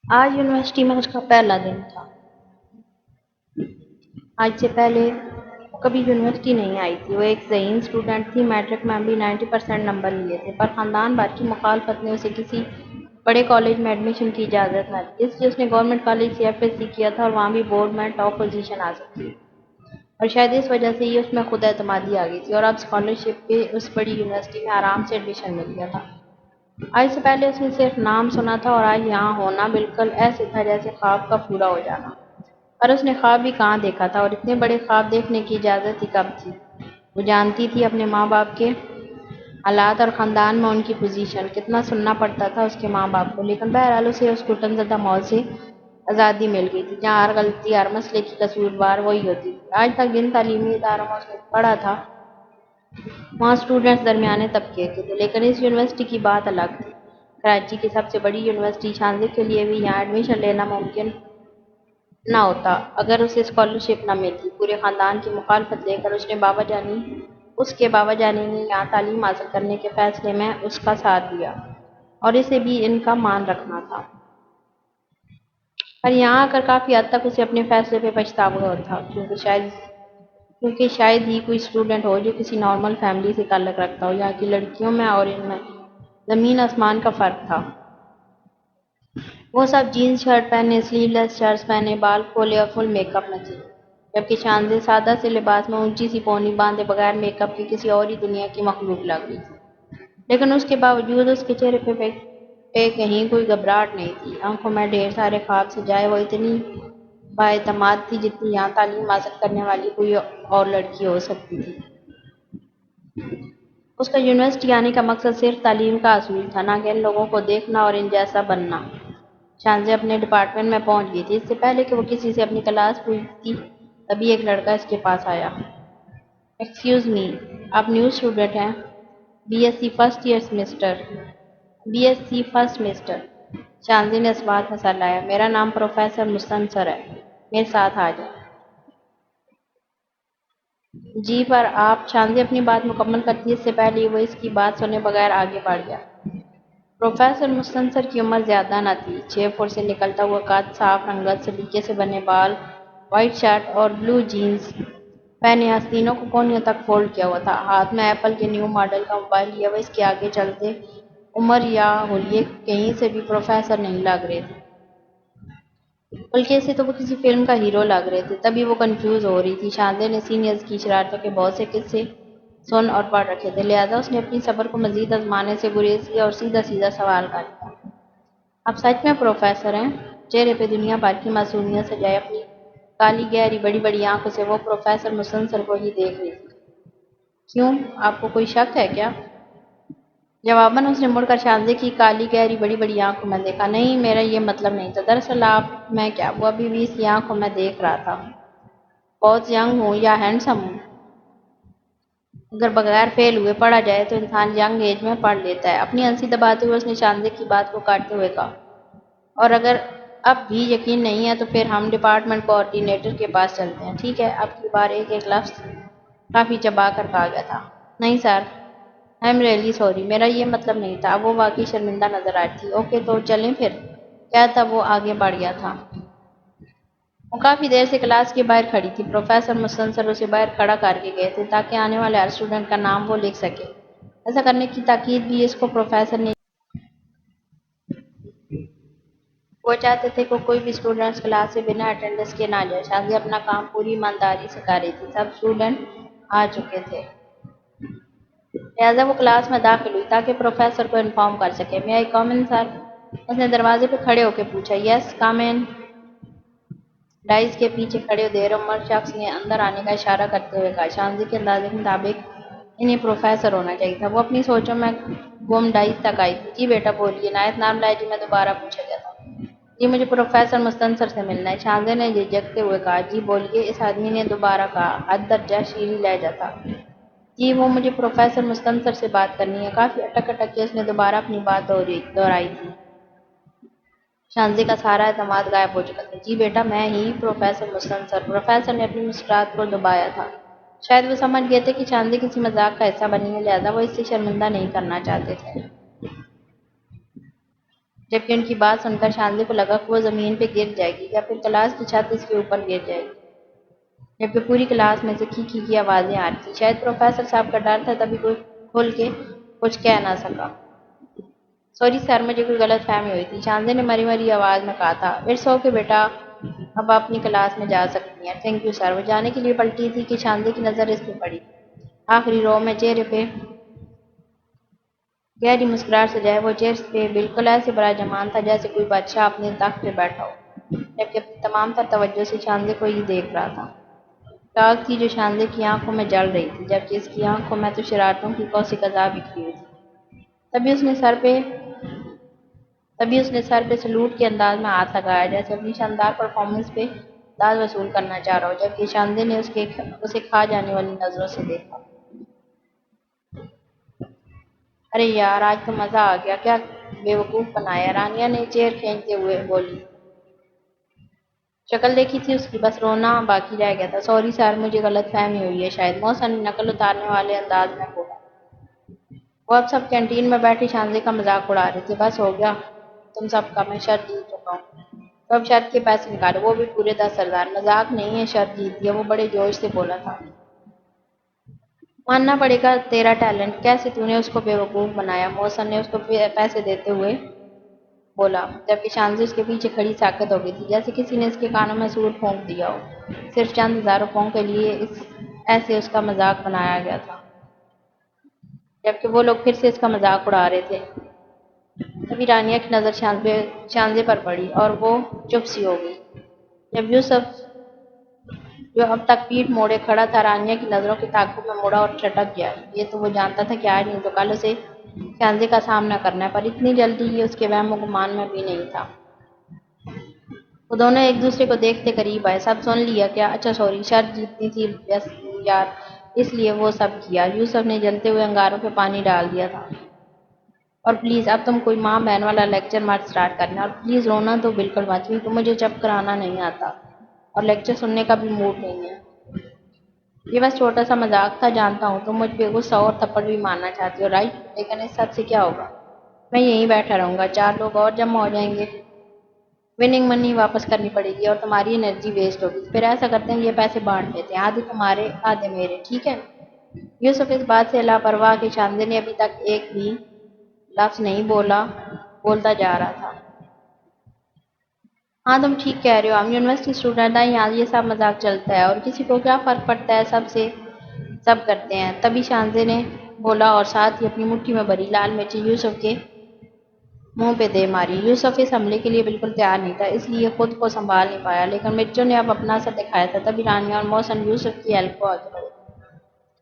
آج یونیورسٹی میں اس کا پہلا دن تھا۔ آج سے پہلے وہ کبھی یونیورسٹی نہیں آئی تھی۔ وہ ایک ذہین اسٹوڈنٹ تھی، میٹرک میں بھی 90% نمبر لیے تھے، پر خاندان بھر کی مخالفت نے اسے کسی بڑے کالج میں ایڈمیشن کی اجازت نہ دی، اس لیے اس نے گورنمنٹ کالج سے FSC کیا تھا اور وہاں بھی بورڈ میں ٹاپ پوزیشن حاصل کی، اور شاید اس وجہ سے ہی اس میں خود اعتمادی آ گئی تھی اور اب اسکالرشپ پہ اس بڑی یونیورسٹی میں آرام سے ایڈمیشن مل گیا تھا۔ آج سے پہلے اس نے صرف نام سنا تھا اور آج یہاں ہونا بالکل ایسے تھا جیسے خواب کا پورا ہو جانا۔ پر اس نے خواب بھی کہاں دیکھا تھا، اور اتنے بڑے خواب دیکھنے کی اجازت ہی کب تھی۔ وہ جانتی تھی اپنے ماں باپ کے حالات اور خاندان میں ان کی پوزیشن، کتنا سننا پڑتا تھا اس کے ماں باپ کو، لیکن بہرحال اسے اس گھٹن زدہ ماحول سے آزادی مل گئی تھی جہاں ہر غلطی، ہر مسئلے کی قصوروار وہی ہوتی تھی۔ آج تک جن تعلیمی اداروں میں اس نے پڑھا تھا وہاں اسٹوڈنٹس درمیانے طبقے کے تھے، لیکن اس یونیورسٹی کی بات الگ تھی۔ کراچی کی سب سے بڑی یونیورسٹی شانزے کے لیے بھی یہاں ایڈمیشن لینا ممکن نہ ہوتا اگر اسے اسکالرشپ نہ ملتی۔ پورے خاندان کی مخالفت لے کر اس کے بابا جانی نے یہاں تعلیم حاصل کرنے کے فیصلے میں اس کا ساتھ دیا اور اسے بھی ان کا مان رکھنا تھا، پر یہاں آ کر کافی حد تک اسے اپنے فیصلے پہ پچھتاوا تھا، کیونکہ شاید ہی کوئی اسٹوڈنٹ ہو جو کسی نارمل فیملی سے تعلق رکھتا ہو۔ یہاں کی لڑکیوں میں اور ان میں زمین آسمان کا فرق تھا۔ وہ سب جینز شرٹ پہنے، سلیو لیس شرٹس پہنے، بال کھولے اور فل میک اپ میں تھی، جبکہ شانزے سادہ سے لباس میں اونچی سی پونی باندھے بغیر میک اپ کے کسی اور ہی دنیا کی مخلوق لگ رہی تھی۔ لیکن اس کے باوجود اس کے چہرے پہ کہیں کوئی گھبراہٹ نہیں تھی، آنکھوں میں ڈھیر سارے خواب سجائے وہ اتنی بااعتماد تھی جتنی یہاں تعلیم حاصل کرنے والی کوئی اور لڑکی ہو سکتی تھی۔ اس کا یونیورسٹی آنے کا مقصد صرف تعلیم کا حصول تھا، نہ کہ ان لوگوں کو دیکھنا اور ان جیسا بننا۔ شانزے اپنے ڈپارٹمنٹ میں پہنچ گئی تھی۔ اس سے پہلے کہ وہ کسی سے اپنی کلاس پوچھتی تبھی ایک لڑکا اس کے پاس آیا۔ ایکسکیوز می، آپ نیو اسٹوڈنٹ ہیں؟ BSc first semester. شانزے نے سوال ہنسا لایا۔ میرا نام پروفیسر مستنصر ہے، میرے ساتھ آ جائیں۔ جی پر آپ، شانزے اپنی بات مکمل کرتی اس سے پہلے ہی وہ اس کی بات سنے بغیر آگے بڑھ گیا۔ پروفیسر مستنصر کی عمر زیادہ نہ تھی، 6 فٹ سے نکلتا ہوا قد، صاف رنگت، سلیقے سے بنے بال، وائٹ شرٹ اور بلو جینز پہنے، آستینوں کو کونیوں تک فولڈ کیا ہوا تھا، ہاتھ میں ایپل کے نیو ماڈل کا موبائل لیا ہوا۔ اس کے آگے چلتے عمر یا حلیے کہیں سے بھی پروفیسر نہیں لگ رہے تھے، بلکہ اسے تو وہ کسی فلم کا ہیرو لگ رہے تھے۔ تبھی وہ کنفیوز ہو رہی تھی۔ شانزے نے سینئرز کی شرارتوں کے بہت سے قصے سن اور پڑھ رکھے تھے، لہذا اس نے اپنی صبر کو مزید آزمانے سے گریز کیا اور سیدھا سیدھا سوال کر لیا۔ آپ سچ میں پروفیسر ہیں؟ چہرے پہ دنیا بھر کی معصومیت سجائے اپنی کالی گہری بڑی بڑی آنکھوں سے وہ پروفیسر مستنصر کو ہی دیکھ رہی تھی۔ کیوں، آپ کو کوئی شک ہے کیا؟ جواباً اس نے مڑ کر شانزے کی کالی گہری بڑی بڑی آنکھوں میں دیکھا۔ نہیں، میرا یہ مطلب نہیں تھا، دراصل آپ میں کیا، وہ ابھی بھی اس کی آنکھوں میں دیکھ رہا تھا۔ بہت ینگ ہوں یا ہینڈسم ہوں؟ اگر بغیر فیل ہوئے پڑھا جائے تو انسان ینگ ایج میں پڑھ لیتا ہے۔ اپنی ہنسی دباتے ہوئے اس نے شانزے کی بات کو کاٹتے ہوئے کہا، اور اگر اب بھی یقین نہیں ہے تو پھر ہم ڈپارٹمنٹ کوآرڈینیٹر کے پاس چلتے ہیں، ٹھیک ہے؟ اب کی بار ایک ایک لفظ کافی چبا کر کہا گیا تھا۔ نہیں سر، آئی ایم ریئلی سوری، میرا یہ مطلب نہیں تھا۔ اب وہ واقعی شرمندہ نظر آ رہی تھی۔ اوکے تو چلیں پھر، کہتا وہ آگے بڑھ گیا تھا۔ وہ کافی دیر سے کلاس کے باہر کھڑی تھی۔ پروفیسر مستنصر اسے باہر کھڑا کر کے گئے تھے تاکہ آنے والے ہر اسٹوڈنٹ کا نام وہ لکھ سکے۔ ایسا کرنے کی تاکید بھی اس کو پروفیسر نے، وہ چاہتے تھے کہ کوئی بھی اسٹوڈنٹ کلاس سے بنا اٹینڈنس کے نہ جائے۔ شانزے اپنا کام پوری ایمانداری سے کر رہی تھی۔ سب اسٹوڈنٹ آ چکے تھے، لہذا وہ کلاس میں داخل ہوئی تاکہ پروفیسر کو انفارم کر سکے۔ میں آئی کم ان سر؟ اس نے دروازے پہ کھڑے ہو کے پوچھا۔ یس کم ان، ڈائز کے پیچھے کھڑے دیر عمر شخص نے اندر آنے کا اشارہ کرتے ہوئے کہا۔ شانزے کے اندازے کے مطابق انہیں پروفیسر ہونا چاہیے تھا۔ وہ اپنی سوچوں میں گم ڈائز تک آئی تھی۔ جی بیٹا بولیے، نہایت نرم لہجے میں دوبارہ پوچھا گیا تھا۔ جی مجھے پروفیسر مستنصر سے ملنا ہے، شانزے نے جھجکتے ہوئے کہا۔ جی بولیے، اس آدمی نے دوبارہ کہا، حد درجہ شیریں لہجہ تھا۔ جی وہ مجھے پروفیسر مستنصر سے بات کرنی ہے، کافی اٹک اٹک کے اس نے دوبارہ اپنی بات دہرائی تھی۔ شانزے کا سارا اعتماد غائب ہو چکا تھا۔ جی بیٹا میں ہی پروفیسر مستنصر۔ پروفیسر نے اپنی مسکراہٹ کو دبایا تھا۔ شاید وہ سمجھ گئے تھے کہ شانزے کسی مذاق کا حصہ بنی ہے، لہذا وہ اس سے شرمندہ نہیں کرنا چاہتے تھے۔ جبکہ ان کی بات سن کر شانزی کو لگا کہ وہ زمین پہ گر جائے گی یا پھر کلاس کی چھت اس کے اوپر گر جائے گی، جبکہ پوری کلاس میں سے کھی کی آوازیں آ رہی تھی۔ شاید پروفیسر صاحب کا ڈر تھا تبھی کوئی کھل کے کچھ کہہ نہ سکا۔ سوری سر، مجھے کوئی غلط فہمی ہوئی تھی، شانزی نے مری مری آواز میں کہا تھا۔ اٹس اوکے بیٹا، اب آپ اپنی کلاس میں جا سکتی ہیں۔ Thank you sir. وہ جانے کے لیے پلٹی تھی کہ شانزی کی نظر اس پہ پڑی۔ آخری رو میں چہرے پہ گہری مسکراہٹ سجائے وہ چہرے پہ بالکل ایسے براجمان تھا جیسے کوئی بادشاہ اپنے تخت پہ بیٹھا ہو، جبکہ اپنی تمام تر توجہ سے شانزی کو ہی دیکھ رہا تھا۔ ٹاک تھی جو شانزی کی آنکھوں میں جل رہی تھی، جبکہ اس کی آنکھوں میں تو شرارتوں کی کوسی قزح بکھری ہوئی تھی۔ تبھی اس نے سر پہ سلوٹ کے انداز میں ہاتھ لگایا جیسے اپنی شاندار پرفارمنس پہ داد وصول کرنا چاہ رہا ہو، جبکہ شانزی نے اسے کھا جانے والی نظروں سے دیکھا۔ ارے یار، آج تو مزہ آ گیا، کیا بیوقوف بنایا، رانیہ نے چیئر کھینچتے ہوئے بولی۔ شکل دیکھی تھی اس کی، بس رونا باقی رہ گیا تھا۔ سوری سر، مجھے غلط فہمی ہوئی ہے شاید، محسن نے نقل اتارنے والے انداز میں بولا۔ وہ اب سب کینٹین میں بیٹھی شانزی کا مذاق اڑا رہے تھے۔ بس ہو گیا تم سب کا، میں شرط جیت چکا ہوں، تو اب شرط کے پیسے نکالو، وہ بھی پورے 10,000۔ مذاق نہیں ہے، شرط جیت گیا، وہ بڑے جوش سے بولا تھا۔ ماننا پڑے گا تیرا ٹیلنٹ، کیسے تو نے اس کو بیوقوف بنایا، محسن نے اس کو پیسے دیتے ہوئے بولا، جبکہ شانزی اس کے پیچھے کھڑی ساکت ہو گئی تھی جیسے کسی نے اس کے کانوں میں سوٹ پھونک دیا ہو۔ صرف چند ہزار روپوں کے لیے ایسے اس کا مذاق بنایا گیا تھا، جبکہ وہ لوگ پھر سے اس کا مذاق اڑا رہے تھے۔ تبھی رانیہ کی نظر شانزی پر پڑی اور وہ چپ سی ہو گئی۔ جب یوسف، جو اب تک پیٹھ موڑے کھڑا تھا، رانیہ کی نظروں کے تعاقب میں مڑا اور چٹک گیا۔ یہ تو وہ جانتا تھا کہ آج نہیں تو کل اسے شانزی کا سامنا کرنا ہے، پر اتنی جلدی یہ اس کے وہم و گمان میں بھی نہیں تھا۔ وہ دونوں ایک دوسرے کو دیکھتے قریب آئے۔ سب سن لیا کیا؟ اچھا سوری، شرط جیتنی تھی بس یار، اس لیے وہ سب کیا۔ یوسف نے جلتے ہوئے انگاروں پہ پانی ڈال دیا تھا۔ اور پلیز اب تم کوئی ماں بہن والا لیکچر مت سٹارٹ کرنا، اور پلیز رونا تو بالکل مت، کیونکہ مجھے چپ کرانا نہیں آتا اور لیکچر سننے کا بھی موڈ نہیں ہے۔ یہ بس چھوٹا سا مذاق تھا، جانتا ہوں تم مجھ پہ غصہ اور تھپڑ بھی مارنا چاہتی ہو، رائٹ، لیکن اس سب سے کیا ہوگا؟ میں یہیں بیٹھا رہوں گا، 4 لوگ اور جمع ہو جائیں گے، وننگ منی واپس کرنی پڑے گی اور تمہاری انرجی ویسٹ ہوگی۔ پھر ایسا کرتے ہیں، یہ پیسے بانٹ لیتے ہیں، آدھے تمہارے آدھے میرے، ٹھیک ہے؟ یوسف اس بات سے لاپرواہ کہ شانزی نے ابھی تک ایک بھی لفظ نہیں بولتا جا رہا تھا۔ ہاں تم ٹھیک کہہ رہے ہو، ہم یونیورسٹی اسٹوڈنٹ ہیں، یہاں یہ سب مذاق چلتا ہے اور کسی کو کیا فرق پڑتا ہے، سب کرتے ہیں۔ تبھی شانزی نے بولا اور ساتھ ہی اپنی مٹھی میں بھری لال مرچیں یوسف کے منہ پہ دے ماری۔ یوسف اس حملے کے لیے بالکل تیار نہیں تھا، اس لیے خود کو سنبھال نہیں پایا، لیکن مرچوں نے اب اپنا اثر دکھایا تھا۔ تبھی رانیہ اور محسن یوسف کی ہیلپ کو آگے بڑھے،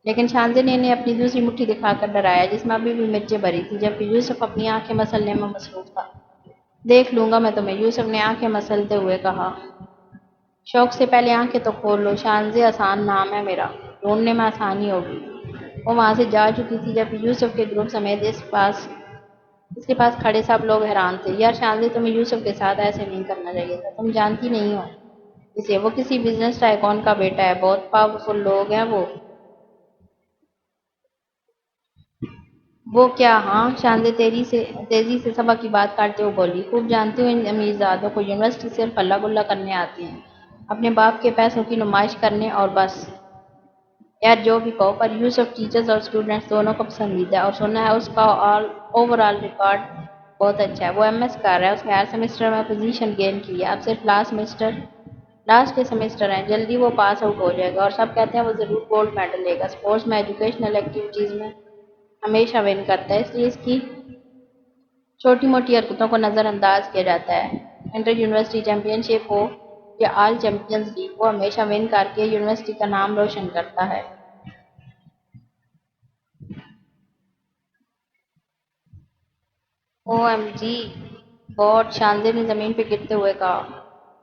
لیکن شانزی نے انہیں اپنی دوسری مٹھی دکھا کر ڈرایا جس میں ابھی بھی مرچیں بھری تھیں، جبکہ یوسف اپنی آنکھیں مسلنے میں مصروف تھا۔ دیکھ لوں گا میں تمہیں، یوسف نے آنکھیں مسلتے ہوئے کہا۔ شوق سے پہلے آنکھیں تو کھول لو، شانزی آسان نام ہے میرا، ڈھونڈنے میں آسانی ہوگی۔ وہ وہاں سے جا چکی تھی جبکہ یوسف کے گروپ سمیت اس کے پاس کھڑے سب لوگ حیران تھے۔ یار شانزی، تمہیں یوسف کے ساتھ ایسے نہیں کرنا چاہیے تھا، تم جانتی نہیں ہو اسے، وہ کسی بزنس ٹائکون کا بیٹا ہے، بہت پاورفل لوگ ہیں وہ کیا؟ ہاں، شانزی تیزی سے سبق کی بات کاٹتے ہوئے بولی، خوب جانتی ہوں ان امیرزادوں کو یونیورسٹی صرف ہلا گلا کرنے آتے ہیں، اپنے باپ کے پیسوں کی نمائش کرنے اور بس۔ یار جو بھی کہو، پر یوسف ٹیچرز اور اسٹوڈنٹس دونوں کو پسندیدہ ہے، اور سنا ہے اس کا اوور آل ریکارڈ بہت اچھا ہے، وہ ایم ایس کر رہا ہے، اس نے ہر سیمسٹر میں پوزیشن گین کی ہے، اب صرف لاسٹ کے سیمسٹر ہیں، جلدی وہ پاس آؤٹ ہو جائے گا، اور سب کہتے ہیں وہ ضرور گولڈ میڈل لے گا، اسپورٹس میں، ایجوکیشنل ایکٹیویٹیز میں ہمیشہ ون کرتا ہے، اس لیے اس کی چھوٹی موٹی حرکتوں کو نظر انداز کیا جاتا ہے۔ انٹر یونیورسٹی چیمپئن شپ ہو یا آل چیمپئنز لیگ، وہ ہمیشہ ون کر کے یونیورسٹی کا نام روشن کرتا ہے۔ او ایم جی گاڈ، شانزی نے زمین پہ گرتے ہوئے کہا۔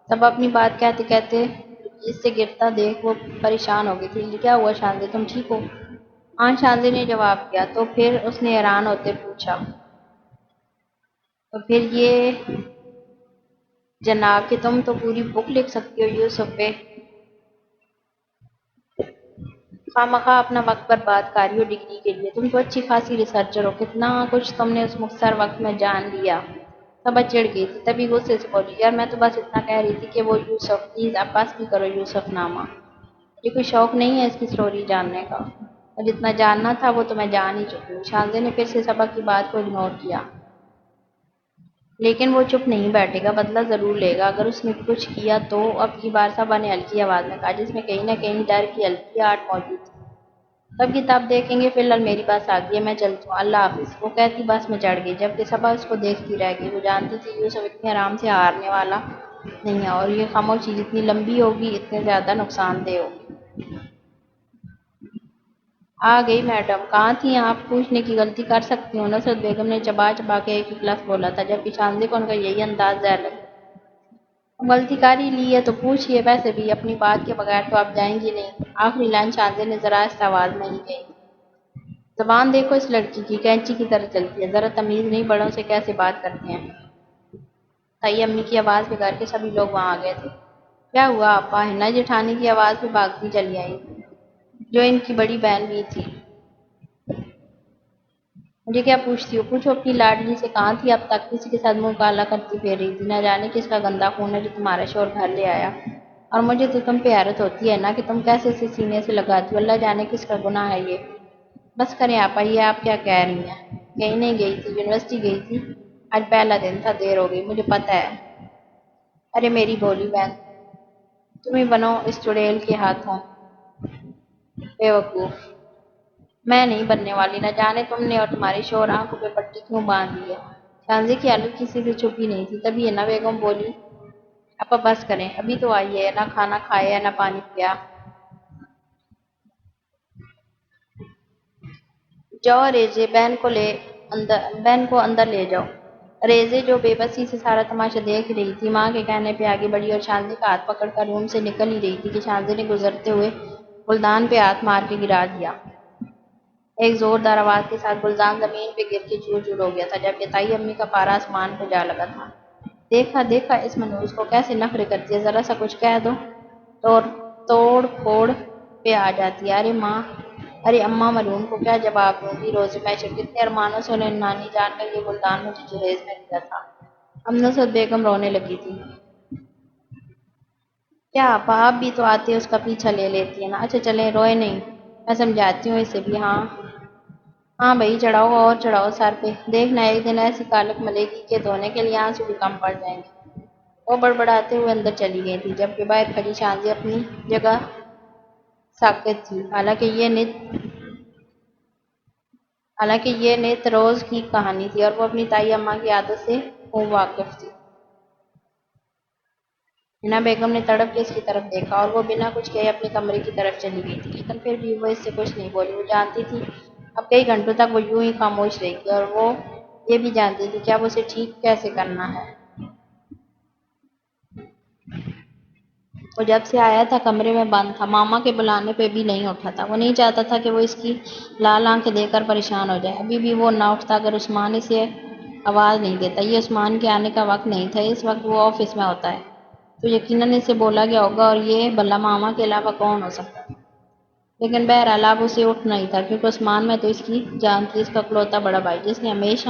سب اپنی بات کہتے کہتے اس سے گرتا دیکھ وہ پریشان ہو گئی تھی۔ کیا ہوا شانزی، تم ٹھیک ہو؟ ہاں، شانزی نے جواب دیا۔ تو پھر، اس نے حیران ہوتے پوچھا، تو پھر یہ جناب کہ تم تو پوری بک لکھ سکتی ہو یوسف پہ، خواہ اپنا وقت برباد کر رہی ہو ڈگری کے لیے، تم تو اچھی خاصی ریسرچر ہو، کتنا کچھ تم نے اس مختصر وقت میں جان لیا۔ صبا چڑ گئی تھی، تبھی غصے سے بولی یار میں تو بس اتنا کہہ رہی تھی کہ وہ یوسف پلیز اب بس بھی کرو یوسف نامہ، مجھے کوئی شوق نہیں ہے اس کی سٹوری جاننے کا، اور جتنا جاننا تھا وہ تو میں جان ہی چکی ہوں۔ شانزے نے پھر سے صبا کی بات کو اگنور کیا، لیکن وہ چپ نہیں بیٹھے گا، بدلہ ضرور لے گا اگر اس نے کچھ کیا تو۔ اب کی بار صبا نے ہلکی آواز میں کہا جس میں کہیں نہ کہیں ڈر کی ہلکی آہٹ موجود تھی۔ تب کتاب دیکھیں گے، فی الحال میری بس آ گئی ہے، میں چلتی ہوں، اللہ حافظ۔ وہ کہتی بس میں چڑھ گئی، جبکہ صبا اس کو دیکھتی رہ گئی۔ وہ جانتی تھی یوسف اتنے آرام سے ہارنے والا نہیں ہے، اور یہ خاموشی جتنی لمبی ہوگی اتنے زیادہ نقصان دہ ہوگی۔ آ گئی میڈم، کہاں تھیں آپ؟ پوچھنے کی غلطی کر سکتی ہوں، نصرت بیگم نے چبا چبا کے ایک ایک لفظ بولا تھا، جبکہ شانزے کو ان کا یہی انداز زہر لگا۔ اب غلطی کر ہی لی ہے تو پوچھیے، ویسے بھی اپنی بات کے بغیر تو آپ جائیں گی نہیں۔ آخری لائن شانزے نے ذرا آہستہ آواز میں ہی کہی۔ زبان دیکھو اس لڑکی کی، کینچی کی طرح چلتی ہے، ذرا تمیز نہیں بڑوں سے کیسے بات کرتے ہیں۔ تائی امی کی آواز بگاڑ کے سبھی لوگ وہاں آ گئے تھے۔ کیا ہوا آپا؟ ہنا جیٹھانی کی آواز پہ بھاگتی چلی آئی، جو ان کی بڑی بہن بھی تھی۔ مجھے کیا پوچھتی ہو؟ پوچھو اپنی لاڈلی سے، کہاں تھی اب تک؟ کسی کے ساتھ منہ کالا کرتی پھر رہی تھی، نہ جانے کس کا گندا خون ہے جو تمہارا شوہر گھر لے آیا، اور مجھے تو تم پہ حیرت ہوتی ہے نا کہ تم کیسے اسے سینے سے لگاتی ہو، اللہ جانے کس کا گناہ ہے یہ۔ بس کریں آپا، یہ آپ کیا کہہ رہی ہیں؟ کہیں نہیں گئی تھی، یونیورسٹی گئی تھی، آج پہلا دن تھا، دیر ہو گئی، مجھے پتہ ہے۔ ارے میری بھولی بہن، تم ہی بنو اس چڑیل کے ہاتھوں بے وقوف، میں نہیں بننے والی، نہ جانے تم نے اور تمہارے شوہر آنکھوں پہ پٹی کیوں باندھ لی ہے۔ شانزے کی حالت کسی سے چھپی نہیں تھی، تبھی ہنا بیگم بولی آپا بس کریں، ابھی تو آئی ہے، نہ کھانا کھایا نہ پانی پیا۔ جاؤ ریزے، بہن کو اندر لے جاؤ۔ ریزے جو بے بسی سے سارا تماشا دیکھ رہی تھی، ماں کے کہنے پہ آگے بڑھی اور شانزے کا ہاتھ پکڑ کر روم سے نکل ہی رہی تھی کہ شانزے نے گزرتے ہوئے گلدان پہ ہاتھ مار کے گرا دیا۔ ایک زوردار آواز کے ساتھ گلدان زمین پہ گر کے چور چور ہو گیا تھا، جبکہ تائی امی کا پارا آسمان پہ جا لگا تھا۔ دیکھا دیکھا اس منحوس کو، کیسے نخرے کرتی ہے، ذرا سا کچھ کہہ دو تو توڑ پھوڑ پہ آ جاتی ہے۔ ارے اماں ملعون کو کیا جواب دوں گی، روز میشر کتنے ارمانوں سے انہیں نانی جان کر یہ گلدان مجھے جہیز میں دیا تھا۔ اب نصرت بیگم رونے لگی تھی۔ کیا آپا، آپ بھی تو آتے اس کا پیچھا لے لیتی ہے نا۔ اچھا چلیں، روئے نہیں، میں سمجھاتی ہوں اسے بھی۔ ہاں ہاں بھائی، چڑھاؤ اور چڑھاؤ سر پہ، دیکھنا ایک دن ایسی کالک ملے گی کہ دھونے کے لیے آنسو بھی کم پڑ جائیں گے۔ وہ بڑبڑاتے ہوئے اندر چلی گئی تھی، جبکہ باہر کھڑی شانزی اپنی جگہ ساکت تھی۔ حالانکہ یہ نت روز کی کہانی تھی اور وہ اپنی تائی اماں کی عادت سے خوب واقف تھی۔ حنا بیگم نے تڑپ کے اس کی طرف دیکھا اور وہ بنا کچھ کہے اپنے کمرے کی طرف چلی گئی تھی، لیکن پھر بھی وہ اس سے کچھ نہیں بولی۔ وہ جانتی تھی اب کئی گھنٹوں تک وہ یوں ہی خاموش رہے گی، اور وہ یہ بھی جانتی تھی کہ اب اسے ٹھیک کیسے کرنا ہے۔ وہ جب سے آیا تھا کمرے میں بند تھا، ماما کے بلانے پہ بھی نہیں اٹھا تھا۔ وہ نہیں چاہتا تھا کہ وہ اس کی لال آنکھیں دیکھ کر پریشان ہو جائے۔ ابھی بھی وہ نہ اٹھتا اگر عثمان اسے آواز نہیں دیتا۔ یہ عثمان کے آنے کا وقت نہیں تھا، اس وقت وہ آفس میں ہوتا ہے تو یقیناً اسے بولا گیا ہوگا، اور یہ بھلا ماما کے علاوہ کون ہو سکتا ہے۔ لیکن بہرحال اب اسے اٹھنا ہی تھا، کیونکہ عثمان میں تو اس کی جان تھی، اس کا اکلوتا بڑا بھائی جس نے ہمیشہ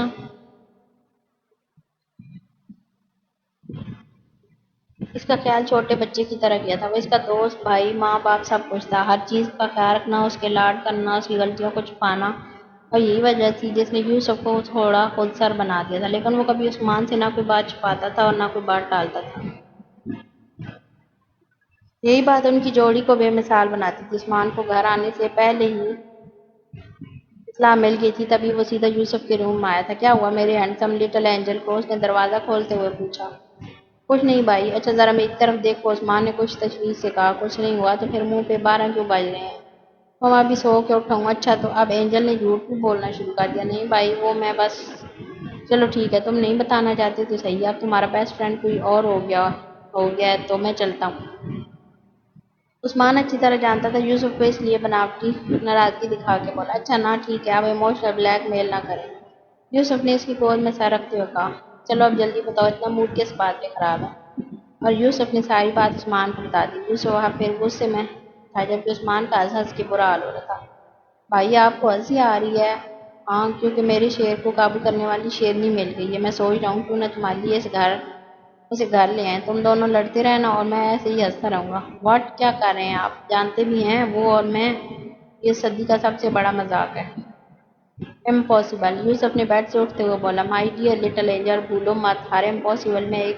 اس کا خیال چھوٹے بچے کی طرح کیا تھا۔ وہ اس کا دوست، بھائی، ماں باپ سب کچھ تھا، ہر چیز کا خیال رکھنا، اس کے لاڈ کرنا، اس کی غلطیوں کو چھپانا، اور یہی وجہ تھی جس نے یوسف کو تھوڑا خود سر بنا دیا تھا۔ لیکن وہ کبھی عثمان سے نہ کوئی بات چھپاتا تھا اور نہ کوئی بات ٹالتا تھا۔ یہی بات ان کی جوڑی کو بے مثال بناتی تھی۔ عثمان کو گھر آنے سے پہلے ہی اطلاع مل گئی تھی، تبھی وہ سیدھا یوسف کے روم میں آیا تھا۔ کیا ہوا میرے ہینڈسم لٹل اینجل کو؟ اس نے دروازہ کھولتے ہوئے پوچھا۔ کچھ نہیں بھائی۔ اچھا ذرا میری طرف دیکھو، عثمان نے کچھ تشویش سے کہا۔ کچھ نہیں ہوا تو پھر منہ پہ 12 کیوں بج رہے ہیں؟ وہ میں ابھی سو کے اٹھا ہوں۔ اچھا تو اب اینجل نے جھوٹ بھی بولنا شروع کر دیا۔ نہیں بھائی، وہ میں بس چلو ٹھیک ہے، تم نہیں بتانا چاہتے تو صحیح، اب تمہارا بیسٹ فرینڈ کوئی اور ہو گیا ہے تو میں چلتا ہوں۔ عثمان اچھی طرح جانتا تھا یوسف کو، اس لیے بناوٹی ناراضگی دکھا کے بولا اچھا نہ ٹھیک ہے، اب ایموشنل بلیک میل نہ کریں۔ یوسف نے اس کی گود میں سر رکھتے ہوئے کہا چلو اب جلدی بتاؤ، اتنا موڈ کس بات پہ خراب ہے؟ اور یوسف نے ساری بات عثمان کو بتا دی۔ یوسف وہاں پھر غصے میں تھا، جبکہ عثمان کا ہنس ہنس کے برا حال ہو رہا تھا۔ بھائی آپ کو ہنسی آ رہی ہے؟ ہاں کیونکہ میرے شیر کو قابو کرنے والی شیرنی مل گئی ہے، میں سوچ رہا ہوں کیوں نہ تمہارے لیے اسے گھر لے آئیں، تم دونوں لڑتے رہنا اور میں ایسے ہی ہنستا رہوں گا۔ واٹ کیا کر رہے ہیں آپ؟ جانتے بھی ہیں وہ اور میں یہ صدی کا سب سے بڑا مذاق ہے۔ امپاسبل، یوسف نے بیڈ سے اٹھتے ہوئے بولا۔ مائی ڈیئر لٹل اینجل، بھولو مت ہر امپاسبل میں ایک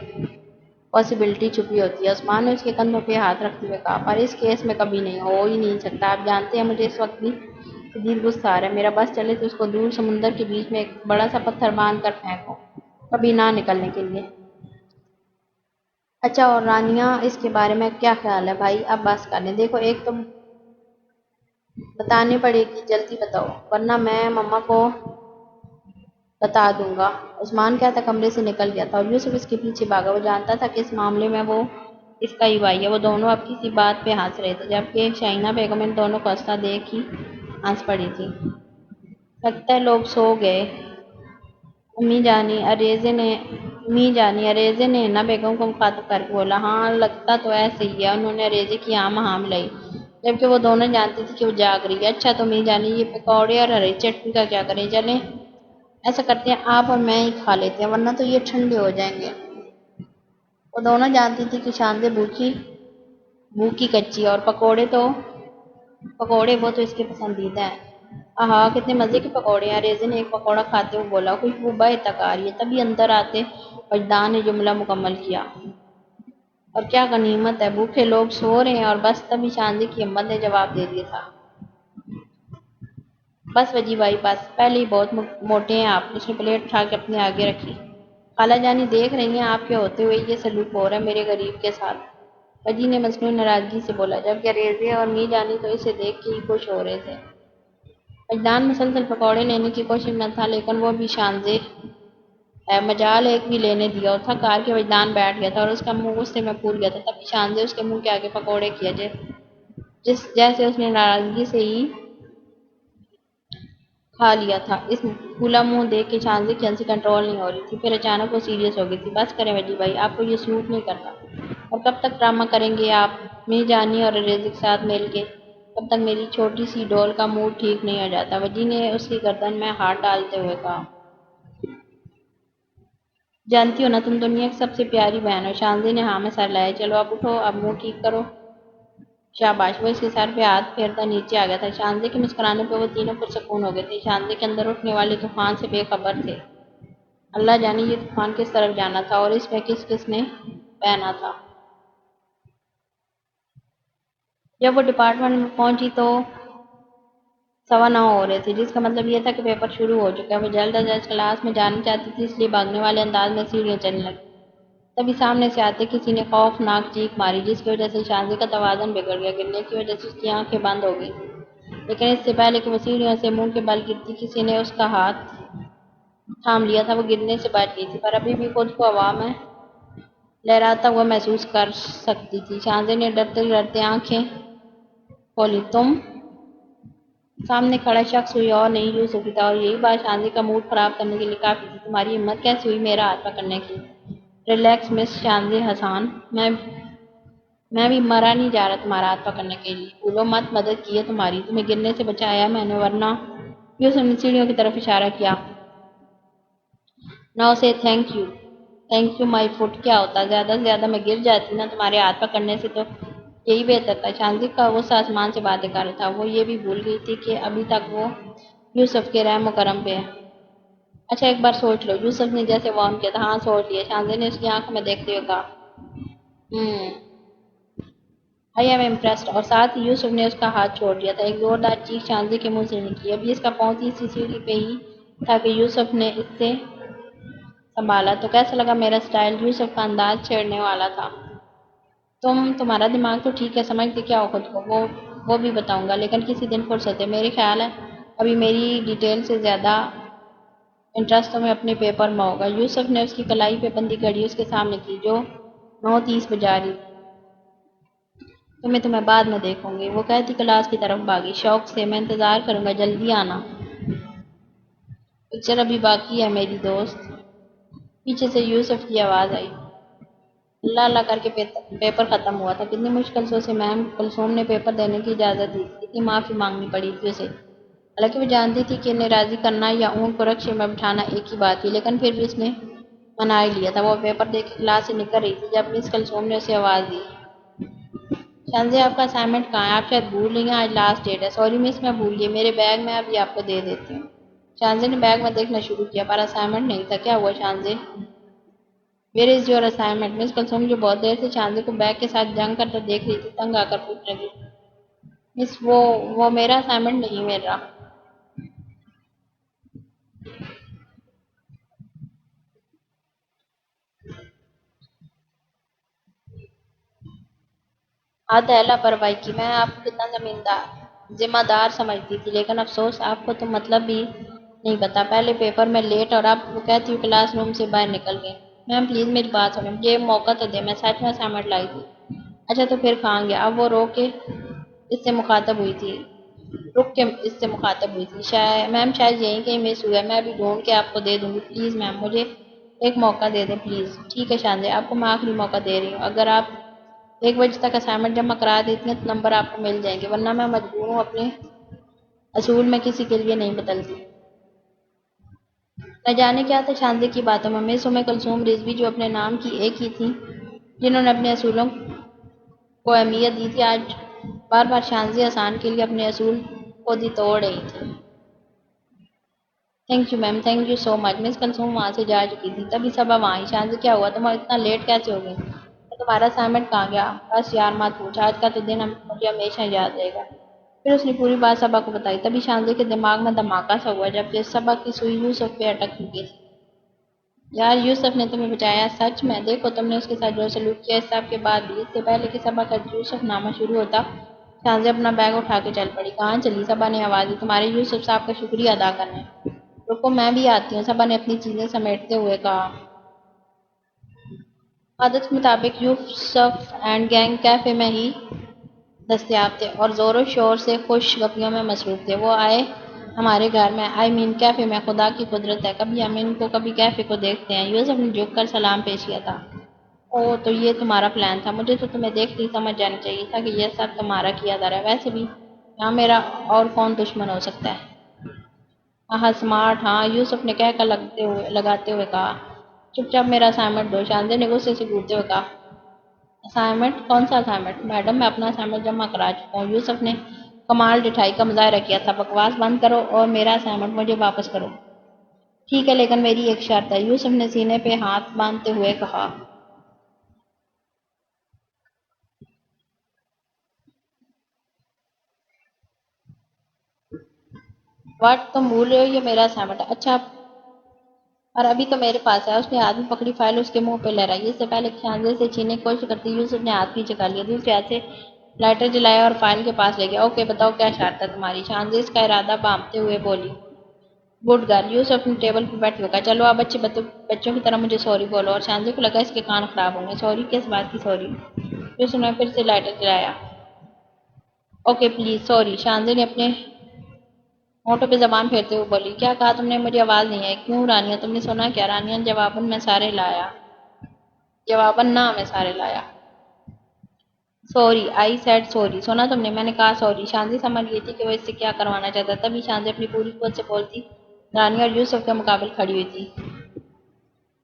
پاسبلٹی چھپی ہوتی ہے، عثمان نے اس کے کندھوں پہ ہاتھ رکھتے ہوئے کہا۔ پر اس کیس میں کبھی نہیں، ہو ہی نہیں سکتا۔ آپ جانتے ہیں مجھے اس وقت بھی شدید غصہ آ رہا ہے۔ میرا بس چلے تو اس کو دور سمندر کے بیچ میں ایک بڑا سا پتھر باندھ کر پھینکو، کبھی نہ نکلنے کے لیے۔ اچھا اور رانیہ، اس کے بارے میں کیا خیال ہے؟ بھائی اب بس کر لیں، دیکھو ایک تو بتانے پڑے گی، جلدی بتاؤ ورنہ میں مما کو بتا دوں گا۔ عثمان کہتا کمرے سے نکل گیا تھا اور یوسف اس کے پیچھے بھاگا۔ وہ جانتا تھا کہ اس معاملے میں وہ اس کا ہی بھائی ہے۔ وہ دونوں اب کسی بات پہ ہنس رہے تھے، جبکہ شاہینہ بیگم ان دونوں کو ہنستا دیکھ ہی ہنس پڑی تھی۔ لگتا ہے لوگ سو گئے۔ امی جانی اریزے نے حنا بیگم کو مخاطب کر کے بولا۔ ہاں لگتا تو ایسے ہی ہے، انہوں نے اریزے کی ہام لائی، جبکہ وہ دونوں جانتی تھی کہ وہ جاگ رہی ہے۔ اچھا تو امی جانی یہ پکوڑے اور ہری چٹنی کا کیا کریں؟ چلیں ایسا کرتے ہیں آپ اور میں ہی کھا لیتے ہیں، ورنہ تو یہ ٹھنڈے ہو جائیں گے۔ وہ دونوں جانتی تھی کہ شاندے بھوکی کچی اور پکوڑے وہ تو اس کے پسندیدہ ہیں۔ آہا کتنے مزے کے پکوڑے ہیں، ریزے نے ایک پکوڑا کھاتے ہوئے بولا۔ خوشبو باہر تک آ رہی ہے۔ تبھی اندر آتے وجدان نے جملہ مکمل کیا۔ اور کیا غنیمت ہے، بھوکے لوگ سو رہے ہیں اور بس تبھی شاندے کی امت نے جواب دے دیا تھا۔ بس وجی بھائی بس، پہلے ہی بہت موٹے ہیں آپ۔ اس نے پلیٹ اٹھا کے اپنے آگے رکھی۔ خالہ جانی دیکھ رہی ہیں آپ کے ہوتے ہوئے یہ سلوک ہو رہا ہے میرے غریب کے ساتھ، وجی نے مصنوعی ناراضگی سے بولا، جبکہ ریزے اور می جانی تو اسے دیکھ کے ہی خوش ہو رہے تھے۔ وجدان مسلسل پکوڑے لینے کی کوشش میں تھا، لیکن وہ بھی شاندے مجال ایک بھی لینے دیا اور تھک ہار کے وجدان بیٹھ گیا تھا اور اس کا منہ غصے میں پھول گیا تھا۔ تبھی شاندے اس کے منہ کے آگے پکوڑے کیا جیسے اس نے ناراضگی سے ہی کھا لیا تھا۔ اس پھولا منہ دیکھ کے شاندے کی ہنسی کنٹرول نہیں ہو رہی تھی، پھر اچانک وہ سیریس ہو گئی تھی۔ بس کریں وجی بھائی، آپ کو یہ سوٹ نہیں کرتا۔ اور کب تک ڈرامہ کریں گے آپ می جانی اور ریزے کے ساتھ مل کے؟ کب تک میری چھوٹی سی ڈول کا موڈ ٹھیک نہیں ہو جاتا؟ وجی نے اس کی گردن میں ہاتھ ڈالتے ہوئے کہا۔ جانتی ہو نا تم دنیا کی سب سے پیاری بہن ہو؟ شاندے نے ہاں میں سر لایا۔ چلو اب اٹھو، اب منہ ٹھیک کرو۔ شاباش، وہ اس کے سر پہ ہاتھ پھیرتا نیچے آ گیا تھا۔ شاندے کے مسکرانے پہ وہ تینوں پرسکون ہو گئے تھے۔ شاندے کے اندر اٹھنے والے طوفان سے بے خبر تھے۔ اللہ جانے یہ طوفان کس طرف جانا تھا اور اس میں کس نے بہنا تھا۔ جب وہ ڈپارٹمنٹ میں پہنچی تو 9:15 ہو رہے تھے، جس کا مطلب یہ تھا کہ پیپر شروع ہو چکا ہے۔ وہ جلد از جلد کلاس میں جانا چاہتی تھی، اس لیے بھاگنے والے انداز میں سیڑھیاں چلنے لگی۔ تبھی سامنے سے آتے کسی نے خوفناک چیخ ماری، جس کی وجہ سے شاندے کا توازن بگڑ گیا۔ گرنے کی وجہ سے اس کی آنکھیں بند ہو گئی تھیں، لیکن اس سے پہلے کہ وہ سیڑھیوں سے منہ کے بل گرتی، کسی نے اس کا ہاتھ تھام لیا تھا۔ وہ گرنے سے بچ گئی تھی، پر ابھی بھی خود کو ہوا میں لہراتا ہوا محسوس کر سکتی تھی۔ شاندے نے ڈرتے ڈرتے آنکھیں کھولی۔ تم؟ سامنے کھڑا شخص کوئی اور نہیں یوسف ہی تھا، اور یہی بات شاندے کا موڈ خراب کرنے کے لیے کافی تھی۔ تمہاری ہمت کیسے ہوئی میرا ہاتھ پکڑنے کی؟ ریلیکس مس شاندے حسان، میں بھی مرا نہیں جا رہا تمہارا ہاتھ پکڑنے کے لیے۔ بھولو مت مدد کی ہے تمہاری، تمہیں گرنے سے بچایا میں نے، ورنہ یوسف نے سیڑھیوں کی طرف اشارہ کیا۔ ناؤ سے تھینک یو مائی فٹ، کیا ہوتا زیادہ سے زیادہ میں گر جاتی نا تمہارے ہاتھ پکڑنے سے تو یہی بہتر تھا۔ شاندے کا غصہ آسمان سے باتیں کر رہا تھا، وہ یہ بھی بھول گئی تھی کہ ابھی تک وہ یوسف کے رحم و کرم پہ ہے۔ اچھا ایک بار سوچ لو، یوسف نے جیسے وارن کیا تھا۔ ہاں سوچ لیا، شاندے نے اس کی آنکھوں میں دیکھتے ہوئے کہا۔ آئی ایم امپریسڈ، اور ساتھ ہی یوسف نے اس کا ہاتھ چھوڑ دیا تھا۔ ایک زوردار چیخ شاندے کے منہ سے نکلی۔ ابھی اس کا پاؤں تیسری سیڑھی پہ ہی تھا کہ یوسف نے اس سے سنبھالا۔ تو کیسا لگا میرا سٹائل؟ یوسف کا انداز چھیڑنے والا تھا۔ تمہارا دماغ تو ٹھیک ہے، سمجھتے کیا ہو خود کو؟ وہ بھی بتاؤں گا، لیکن کسی دن فرصت ہے۔ میرے خیال ہے ابھی میری ڈیٹیل سے زیادہ انٹرسٹ تمہیں اپنے پیپر میں ہوگا۔ یوسف نے اس کی کلائی پہ بندی گھڑی اس کے سامنے کی، جو 9:30 بجا رہی تھی۔ تو میں تمہیں بعد میں دیکھوں گی، وہ کہتی کلاس کی طرف بھاگی۔ شوق سے، میں انتظار کروں گا، جلدی آنا، پکچر ابھی باقی ہے میری دوست۔ پیچھے سے یوسف کی آواز آئی۔ اللہ اللہ کر کے پیپر ختم ہوا تھا۔ کتنی مشکل سے اسے میم کلثوم نے پیپر دینے کی اجازت دی تھی، کتنی معافی مانگنی پڑی تھی اسے۔ حالانکہ وہ جانتی تھی کہ انہیں راضی کرنا یا اونٹ کو رکشے میں بٹھانا ایک ہی بات تھی، لیکن پھر بھی اس نے منا ہی لیا تھا۔ وہ پیپر دیکھ کے کلاس سے نکل رہی تھی جب مس کلثوم نے اسے آواز دی، شانزی آپ کا اسائنمنٹ کہاں ہے؟ آپ شاید بھول رہی ہیں، آج لاسٹ ڈیٹ ہے۔ سوری مس، میں بھول گئی، میرے بیگ میں، ابھی آپ کو دے دیتی ہوں۔ شانزی نے بیگ میں دیکھنا شروع کیا پر اسائنمنٹ نہیں تھا۔ کیا ہوا Shanzay? Where is your assignment? Miss Kulsoom جو بہت دیر سے شانزی کو بیگ کے ساتھ جنگ کرتے دیکھ رہی تھی تنگ آ کر پوچھنے لگی، مس وہ میرا اسائنمنٹ نہیں مل رہا۔ حد ہے لاپرواہی کی، میں آپ کو کتنا ذمہ دار سمجھتی تھی، لیکن افسوس آپ کو تو مطلب بھی نہیں پتا۔ پہلے پیپر میں لیٹ اور اب وہ کہتی ہوں کلاس روم سے باہر نکل گئی۔ میم پلیز میری بات سنیں، مجھے موقع تو دے، میں سچ میں اسائنمنٹ لائی تھی۔ اچھا تو پھر کہاں گیا؟ اب وہ رو کے اس سے مخاطب ہوئی تھی، رک کے اس سے مخاطب ہوئی تھی، میم شاید یہیں کہیں مس ہوا ہے، میں ابھی ڈھونڈ کے آپ کو دے دوں گی، پلیز میم مجھے ایک موقع دے دیں پلیز۔ ٹھیک ہے شانزی، آپ کو میں آخری موقع دے رہی ہوں، اگر آپ 1 بجے تک اسائنمنٹ جمع کرا دیتی ہیں تو نمبر آپ کو مل جائیں گے، ورنہ میں مجبور ہوں، اپنے اصول میں کسی کے لیے نہیں بدلتی۔ نہ جانے کیا تھا شانزی کی باتوں میں، مس کلثوم رضوی جو اپنے نام کی ایک ہی تھی جنہوں نے اپنے اصولوں کو اہمیت دی تھی، آج بار بار شانزی احسان کے لیے اپنے اصول خود ہی توڑ رہی تھی۔ Thank you ma'am, thank you so much. Miss Kulsoom وہاں سے جا چکی تھی، تبھی صبا وہاں آئی۔ شانزی کیا ہوا؟ تم اتنا لیٹ کیسے ہو گئی؟ تمہارا اسائنمنٹ کہاں گیا؟ بس یار مت پوچھ، آج کا تو دن مجھے ہمیشہ یاد رہے گا۔ پھر اس نے پوری بات صبا کو بتائی، تبھی شانزی کے دماغ میں دھماکہ سا ہوا جبکہ صبا کی سوئی یوسف پہ اٹک چکی تھی۔ یار یوسف نے تمہیں بچایا، سچ میں، دیکھو تم نے اس کے ساتھ جو سلوک کیا، اس سب کے بعد بھی۔ اس سے پہلے کہ صبا کا یوسف نامہ شروع ہوتا، شانزی اپنا بیگ اٹھا کے چل پڑی۔ کہاں چلی؟ صبا نے آواز دی، تمہارے یوسف صاحب کا شکریہ ادا کرنے۔ رکو میں بھی آتی ہوں، صبا نے اپنی چیزیں سمیٹتے ہوئے کہا۔ عادت کے مطابق یوسف اینڈ گینگ کیفے میں ہی دستیاب تھے اور زور و شور سے خوش گپیوں میں مصروف تھے۔ وہ آئے ہمارے گھر میں، کیفے میں، خدا کی قدرت ہے، کبھی ہم ان کو کبھی کیفے کو دیکھتے ہیں۔ یوسف نے جھک کر سلام پیش کیا تھا۔ اوہ تو یہ تمہارا پلان تھا، مجھے تو تمہیں دیکھتے ہی سمجھ جانا چاہیے تھا کہ یہ سب تمہارا کیا جا رہا ہے۔ ویسے بھی یہاں میرا اور کون دشمن ہو سکتا ہے؟ ہاں سمارٹ، ہاں یوسف نے کہہ کر لگاتے ہوئے کہا۔ چپ چاپ میرا اسائنمنٹ دو، شانزی نے غصے سے گھورتے ہوئے کہا۔ اسائنمنٹ؟ کون سا اسائنمنٹ؟ میڈم میں اپنا اسائنمنٹ جمع کرا چکا ہوں۔ یوسف نے کمال ڈٹھائی کا مظاہرہ کیا تھا۔ بکواس بند کرو اور میرا اسائنمنٹ مجھے واپس کرو۔ ٹھیک ہے لیکن میری ایک شرط ہے، یوسف نے سینے پہ ہاتھ باندھتے ہوئے کہا۔ واٹ، تم بھول رہے ہو یہ میرا اسائنمنٹ ہے؟ اچھا اور ابھی تو میرے پاس ہے۔ اس نے ہاتھ میں پکڑی فائل اس کے منہ پہ لہرائی، اس سے پہلے کہ شانزی سے چھیننے کی کوشش کرتی، یوسف نے ہاتھ پیچھے کر لیا، دوسرے ہاتھ سے لائٹر جلایا اور فائل کے پاس لے گیا۔ اوکے بتاؤ کیا شرط ہے تمہاری؟ شانزی اس کا ارادہ بھانپتے ہوئے بولی۔ گڈ گرل، یوسف نے ٹیبل پر بیٹھ کے کہا۔ چلو آپ بچوں کی طرح مجھے سوری بولو، اور شانزی کو لگا اس کے کان خراب ہوں گے۔ سوری؟ کس بات کی سوری؟ یوسف نے پھر سے لائٹر جلایا۔ اوکے پلیز سوری، شانزی نے اپنے ہونٹوں پہ زبان پھیرتے ہوئے بولی۔ کیا کہا تم نے؟ مجھے آواز نہیں آئی۔ کیوں رانیہ، تم نے سنا کیا؟ رانیہ نے جواباً میں سارے لایا۔ جواباً نہ میں سارے لایا۔ سوری، آئی سیڈ سوری، سنا تم نے؟ میں نے کہا سوری۔ شانزی سمجھ گئی تھی کہ وہ اس سے کیا کروانا چاہتا ہے، تبھی شانزی اپنی پوری قوت سے بولتی رانیہ اور یوسف کے مقابل کھڑی ہوئی تھی۔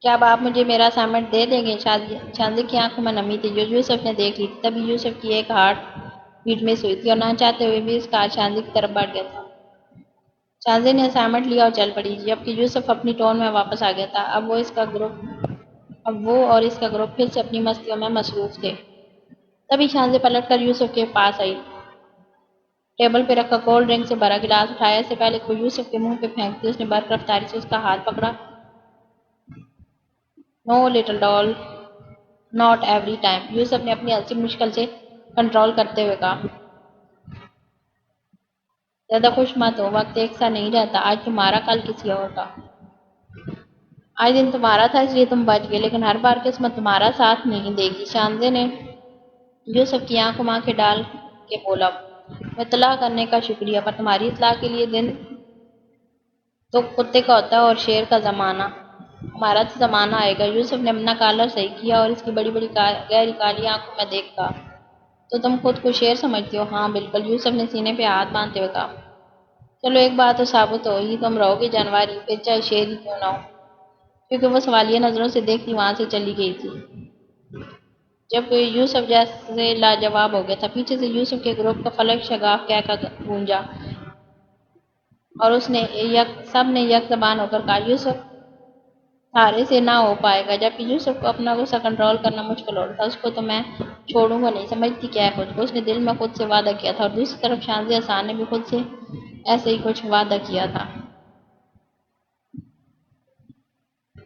کیا اب آپ مجھے میرا اسائنمنٹ دے دیں گے؟ شانزی کی آنکھوں میں نمی تھی جو یوسف نے دیکھ لی تھی، تبھی یوسف کی ایک ہارٹ بیٹ مس ہوئی تھی اور نہ چاہتے ہوئے بھی اس کا ہاتھ شانزی کی طرف بڑھ گیا تھا۔ شانزی نے اسائنمنٹ لیا اور چل پڑی جبکہ یوسف اپنی ٹون میں واپس آ گیا تھا۔ اب وہ اور اس کا گروپ پھر سے اپنی مستیوں میں مصروف تھے۔ تبھی شانزی پلٹ کر یوسف کے پاس آئی، ٹیبل پہ رکھا کولڈ ڈرنک سے بھرا گلاس اٹھایا، اس سے پہلے کہ وہ یوسف کے منہ پہ پھینکتی اس نے برق رفتاری سے اس کا ہاتھ پکڑا۔ نو لٹل ڈال، ناٹ ایوری ٹائم، یوسف نے اپنی ہنسی مشکل سے کنٹرول کرتے ہوئے کہا۔ زیادہ خوش مت ہو، وقت ایک سا نہیں رہتا، آج تمہارا کل کسی اور کا۔ آج دن تمہارا تھا اس لیے تم بچ گئے، لیکن ہر بار قسمت تمہارا ساتھ نہیں دے گی۔ شانزی نے یوسف کی آنکھوں میں آنکھیں ڈال کے بولا۔ اطلاع کرنے کا شکریہ، پر تمہاری اطلاع کے لیے دن تو کتے کا ہوتا ہے اور شیر کا زمانہ۔ ہمارا تو زمانہ آئے گا۔ یوسف نے اپنا کالر صحیح کیا اور اس کی بڑی بڑی گہری کالی آنکھوں میں دیکھ کہا۔ تو تم خود کو شیر سمجھتی ہو؟ ہاں بالکل، یوسف نے سینے پہ ہاتھ باندھتے ہوئے کہا۔ چلو ایک بات تو ثابت ہوگی، تم رہو گے جانواری، پھر چاہے شیر ہی کیوں نہ ہو، کیونکہ وہ سوالیہ نظروں سے دیکھتی وہاں سے چلی گئی تھی جب یوسف جیسے لاجواب ہو گیا تھا۔ پیچھے سے یوسف کے گروپ کا فلک شگاف کہہ کر گونجا اور سب نے یک زبان ہو کر کہا، یوسف سارے سے نہ ہو پائے گا۔ جبکہ یوسف کو اپنا غصہ کنٹرول کرنا مشکل ہو رہا تھا۔ اس کو تو میں چھوڑوں گا نہیں، سمجھتی کیا ہے خود کو، اس نے دل میں خود سے وعدہ کیا تھا، اور دوسری طرف شانزیہ حسان نے بھی خود سے ایسے ہی کچھ وعدہ کیا تھا۔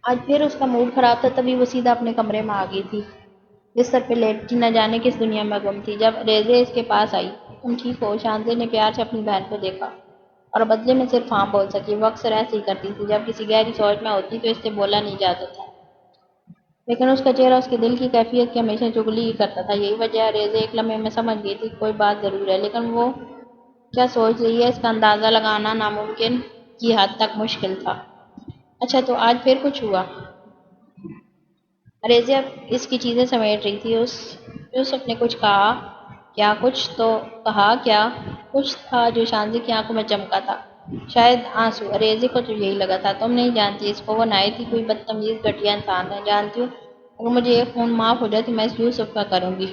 آج پھر اس کا موڈ خراب تھا، تبھی وہ سیدھا اپنے کمرے میں آ گئی تھی، بستر پہ لیٹی نہ جانے کس دنیا میں گم تھی۔ جب ریزے اس کے پاس آئی، تم ٹھیک ہو؟ شانزیہ نے پیار سے اپنی بہن کو دیکھا اور بدلے میں صرف ہاں بول سکی۔ وہ اکثر ایسے ہی کرتی تھی، جب کسی گہری سوچ میں ہوتی تو اس سے بولا نہیں جاتا تھا، لیکن اس کا چہرہ اس کے دل کی کیفیت کی ہمیشہ چگلی ہی کرتا تھا۔ یہی وجہ ہے ریزے ایک لمحے میں سمجھ گئی تھی کہ کوئی بات ضرور ہے، لیکن وہ کیا سوچ رہی ہے اس کا اندازہ لگانا ناممکن کی حد تک مشکل تھا۔ اچھا تو آج پھر کچھ ہوا؟ ریزے اب اس کی چیزیں سمیٹ رہی تھی۔ یوسف نے کچھ کہا کیا؟ کچھ تو کہا کیا؟ کچھ تھا جو شانزی کی آنکھوں میں چمکا تھا، شاید آنسو۔ ریزے کو تو یہی لگا تھا۔ تم نہیں جانتی اس کو، وہ نہایت ہی کوئی بدتمیز گھٹیا انسان ہے۔ جانتی ہوں اگر مجھے ایک خون معاف ہو جائے تو میں اس یوسف کا کروں گی۔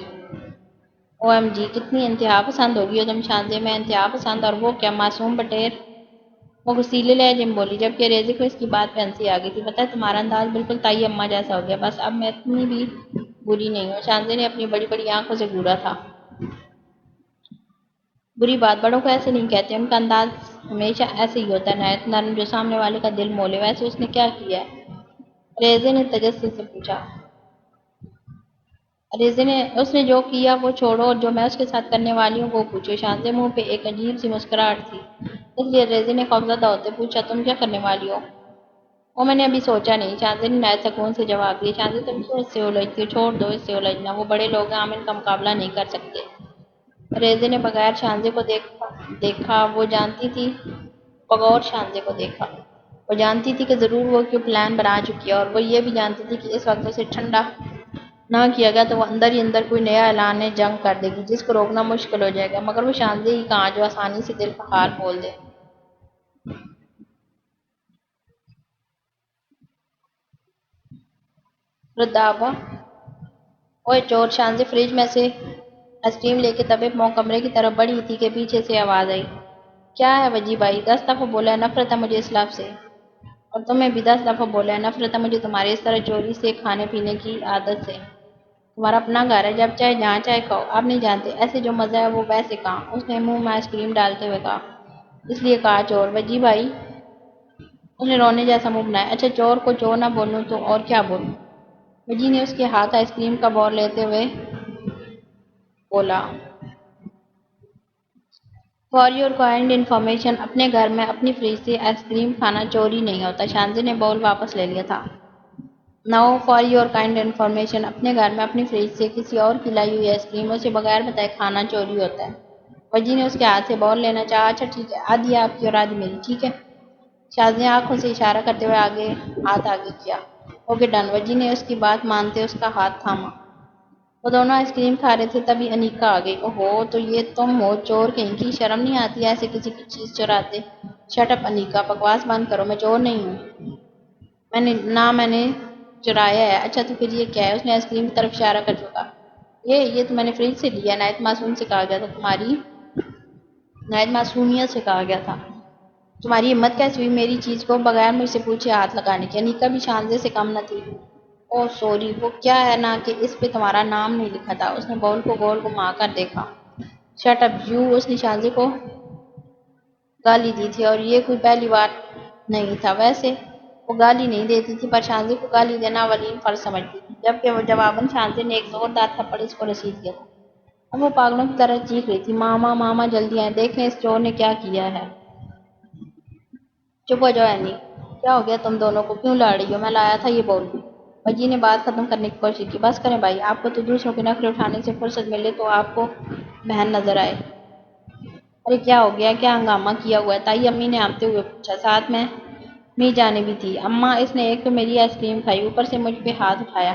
او ایم جی، کتنی انتہا پسند ہوگی ہو تم شانزی، میں انتہا پسند اور وہ کیا معصوم بٹیر؟ وہ غصیلے لہجے میں بولی، جبکہ ریزے کو اس کی بات پہ ہنسی آ گئی تھی۔ پتہ ہے تمہارا انداز بالکل تائی اماں جیسا ہو گیا، بس اب میں اتنی بھی بری نہیں ہوں۔ شانزی نے اپنی بڑی بڑی آنکھوں سے گھورا تھا۔ بری بات بڑوں کو ایسے نہیں کہتے، ان کا انداز ہمیشہ ایسے ہی ہوتا ہے، نہایت نرم، جو سامنے والے کا دل مولے۔ ویسے اس نے کیا کیا ہے؟ ریزے نے تجسس سے پوچھا۔ اس نے جو کیا وہ چھوڑو، اور جو میں اس کے ساتھ کرنے والی ہوں وہ پوچھو۔ شانزی منہ پہ ایک عجیب سی مسکراہٹ تھی، اس لیے ریزے نے خوفزدہ ہوتے پوچھا، تم کیا کرنے والی ہو؟ وہ میں نے ابھی سوچا نہیں، شانزی نے نہایت سکون سے جواب دیا۔ شانزی تم کیوں اس سے الجھتی ہو؟ چھوڑ دو اس سے الجھنا، وہ بڑے لوگ ہیں، ہم ان کا مقابلہ نہیں کر سکتے۔ ریزے نے بغیر شانزی کو دیکھا، بغور شانزی کو دیکھا۔ وہ جانتی تھی کہ ضرور وہ کوئی پلان بنا چکی ہے، اور وہ یہ بھی جانتی تھی کہ اس وقت اسے ٹھنڈا نہ کیا گیا تو وہ اندر ہی اندر کوئی نیا اعلان جنگ کر دے گی جس کو روکنا مشکل ہو جائے گا۔ مگر وہ شانزی ہی کہاں جو آسانی سے دل کا حال کھول دے۔ رداوا، اوئے چور! شانزی فریج میں سے آئس کریم لے کے دبے پاؤں کمرے کی طرف بڑھی تھی کہ پیچھے سے آواز آئی، کیا ہے وجی بھائی؟ 10 دفعہ بولا ہے نفرت ہے مجھے اس لفظ سے، اور تمہیں بھی 10 دفعہ بولا ہے نفرت ہے مجھے تمہارے اس طرح چوری سے کھانے پینے کی عادت سے۔ تمہارا اپنا گھر ہے، جب چاہے جہاں چاہے کھاؤ، آپ نہیں جانتے ایسے جو مزہ ہے وہ ویسے کہاں؟ اس نے منہ میں آئس کریم ڈالتے ہوئے کہا۔ اس لیے کہا چور، وجی بھائی؟ اس نے رونے جیسا منہ بنایا۔ اچھا چور کو چور نہ بولوں تو اور کیا بولوں؟ وجی نے اس کے ہاتھ آئس کریم کا بور لیتے ہوئے بولا۔ فار یور کائنڈ انفارمیشن، اپنے گھر میں اپنی فریج سے آئس کریم کھانا چوری نہیں ہوتا۔ شانزی نے بول واپس لے لیا تھا۔ نو فار یور کائنڈ انفارمیشن، اپنے گھر میں اپنی فریج سے کسی اور کی لائی ہوئی آئس کریم اسے بغیر بتائے کھانا چوری ہوتا ہے۔ وجی نے اس کے ہاتھ سے بول لینا چاہا۔ اچھا ٹھیک ہے، آدھی آپ کی اور آدھی میری، ٹھیک ہے؟ شانزی نے آنکھوں سے اشارہ کرتے ہوئے ہاتھ آگے کیا۔ Okay done. وجی نے اس کی بات مانتے اس کا ہاتھ تھاما۔ وہ دونوں آئس کریم کھا رہے تھے، تبھی انیکا آ گئی۔ اوہو، تو یہ تم ہو چور کہیں کی! شرم نہیں آتی ایسے کسی کی چیز چراتے؟ شٹ اپ انیکا، بکواس بند کرو، میں چور نہیں ہوں۔ میں نے چرایا ہے۔ اچھا تو پھر یہ کیا ہے؟ اس نے آئس کریم کی طرف اشارہ کر کے کہا، یہ تو میں نے فریج سے لیا، نہایت معصوم سے کہا گیا تھا نہایت معصومیت سے کہا گیا تھا۔ تمہاری ہمت کیسے ہوئی میری چیز کو بغیر مجھ سے پوچھے ہاتھ لگانے کی؟ انیکا بھی شانزی سے کم نہ تھی۔ اوہ سوری، وہ کیا ہے نا کہ اس پہ تمہارا نام نہیں لکھا تھا۔ اس نے باؤل کو گول گھما کر دیکھا۔ Shut up you! اس نے شانزی کو گالی دی تھی اور یہ کوئی پہلی بار نہیں تھا۔ ویسے وہ گالی نہیں دیتی تھی، پر شانزی کو گالی دینا اولین فرض سمجھتی تھی، جبکہ وہ جواباً شانزی نے ایک زوردار تھپڑ اس کو رسید کیا تھا۔ اب وہ پاگلوں کی طرح چیخ رہی تھی، ماما ماما جلدی آئیں، دیکھیں اس چور نے کیا کیا ہے۔ چپ ہو جاؤ اینی، کیا ہو گیا تم دونوں کو؟ کیوں لڑ رہی ہو؟ میں لایا تھا یہ بول۔ وجی نے بات ختم کرنے کی کوشش کی۔ بس کریں بھائی، آپ کو تو دوسروں کے نخرے اٹھانے سے فرصت ملے تو آپ کو بہن نظر آئے۔ ارے کیا ہو گیا؟ کیا ہنگامہ کیا ہوا ہے؟ تائی امی نے آمتے ہوئے پوچھا۔ ساتھ میں می جانی بھی تھی۔ اماں، اس نے ایک تو میری آئس کریم کھائی، اوپر سے مجھ پہ ہاتھ اٹھایا۔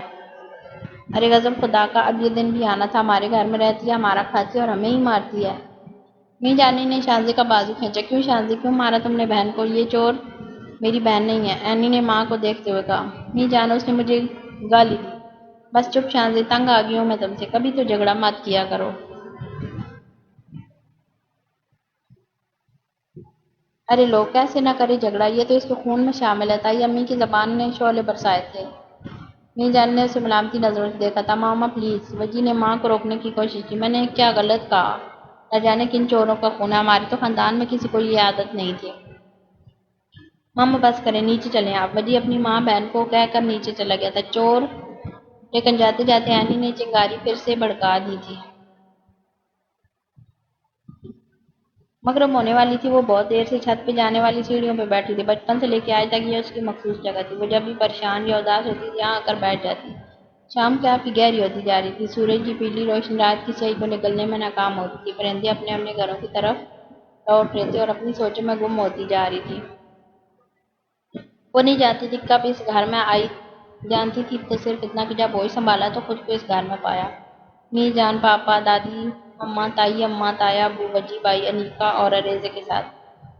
ارے غضب خدا کا، اب یہ دن بھی آنا تھا، ہمارے گھر میں رہتی ہے، ہمارا کھاتی ہے اور ہمیں ہی مارتی ہے۔ می جانی نے شانزے کا بازو کھینچا۔ کیوں شانزے، کیوں مارا تم نے بہن کو؟ یہ چور میری بہن نہیں ہے، اینی نے ماں کو دیکھتے ہوئے کہا۔ می جان، اس نے مجھے گالی دی۔ بس چپ شانزے، تنگ آ گئی ہوں میں تم سے، کبھی تو جھگڑا مت کیا کرو۔ ارے لوگ کیسے نہ کرے جھگڑا، یہ تو اس کے خون میں شامل ہے۔ تائی امی کی زبان نے شعلے برسائے تھے۔ می جان نے اسے ملامتی نظروں سے دیکھا تھا۔ ماما پلیز، وجی نے ماں کو روکنے کی کوشش کی۔ میں نے کیا غلط کہا؟ نہ جانے کن چوروں کا خون ہے، ہمارے تو خاندان میں کسی کو یہ عادت نہیں تھی۔ ماما بس کریں، نیچے چلیں آپ۔ وجی اپنی ماں بہن کو کہہ کر نیچے چلا گیا تھا۔ چور، لیکن جاتے جاتے اینی نے چنگاری پھر سے بھڑکا دی تھی۔ مغرب ہونے والی تھی، وہ بہت دیر سے چھت پہ جانے والی سیڑھیوں پہ بیٹھی تھی۔ بچپن سے لے کے آج تک یہ اس کی مخصوص جگہ تھی۔ وہ جب بھی پریشان یا اداس ہوتی تھی یہاں آ کر بیٹھ جاتی۔ شام کافی گہری ہوتی جا رہی تھی۔ سورج کی پیلی روشنی رات کی سیاہی کو نگلنے میں ناکام ہوتی تھی۔ پرندے اپنے اپنے گھروں کی طرف لوٹ رہے تھے اور اپنی سوچوں میں گم ہوتی جا رہی تھی۔ وہ نہیں جانتی تھی کب اس گھر میں آئی، جانتی تھی تو صرف اتنا کہ جب ہوش سنبھالا تو خود کو اس گھر میں پایا۔ می جان، پاپا، دادی اماں، تائی اماں، تایا ابو، وجی بھائی، انیکا اور اریزے کے ساتھ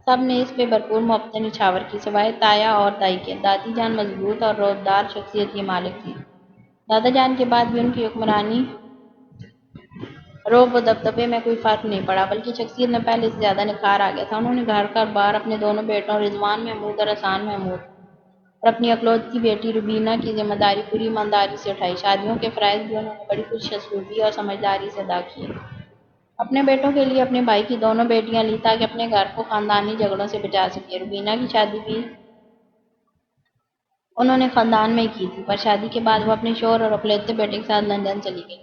سب نے اس پہ بھرپور محبتیں نچھاور کی، سوائے تایا اور تائی کے۔ دادی جان مضبوط اور رودار شخصیت کی مالک تھی۔ دادا جان کے بعد بھی ان کی حکمرانی، روب و دبدبے میں کوئی فرق نہیں پڑا، بلکہ شخصیت میں پہلے سے زیادہ نکھار آ گیا تھا۔ انہوں نے گھر کا بار اپنے دونوں بیٹوں رضوان محمود اور احسان محمود اور اپنی اکلوتی بیٹی روبینہ کی ذمہ داری پوری ایمانداری سے اٹھائی۔ شادیوں کے فرائض بھی انہوں نے بڑی خوش اسلوبی اور سمجھداری سے ادا کیے۔ اپنے بیٹوں کے لیے اپنے بھائی کی دونوں بیٹیاں لی تاکہ اپنے گھر کو خاندانی جھگڑوں سے بچا سکے۔ روبینہ کی شادی بھی انہوں نے خاندان میں ہی کی تھی، پر شادی کے بعد وہ اپنے شوہر اور اکلوتے بیٹے کے ساتھ لندن چلی گئی۔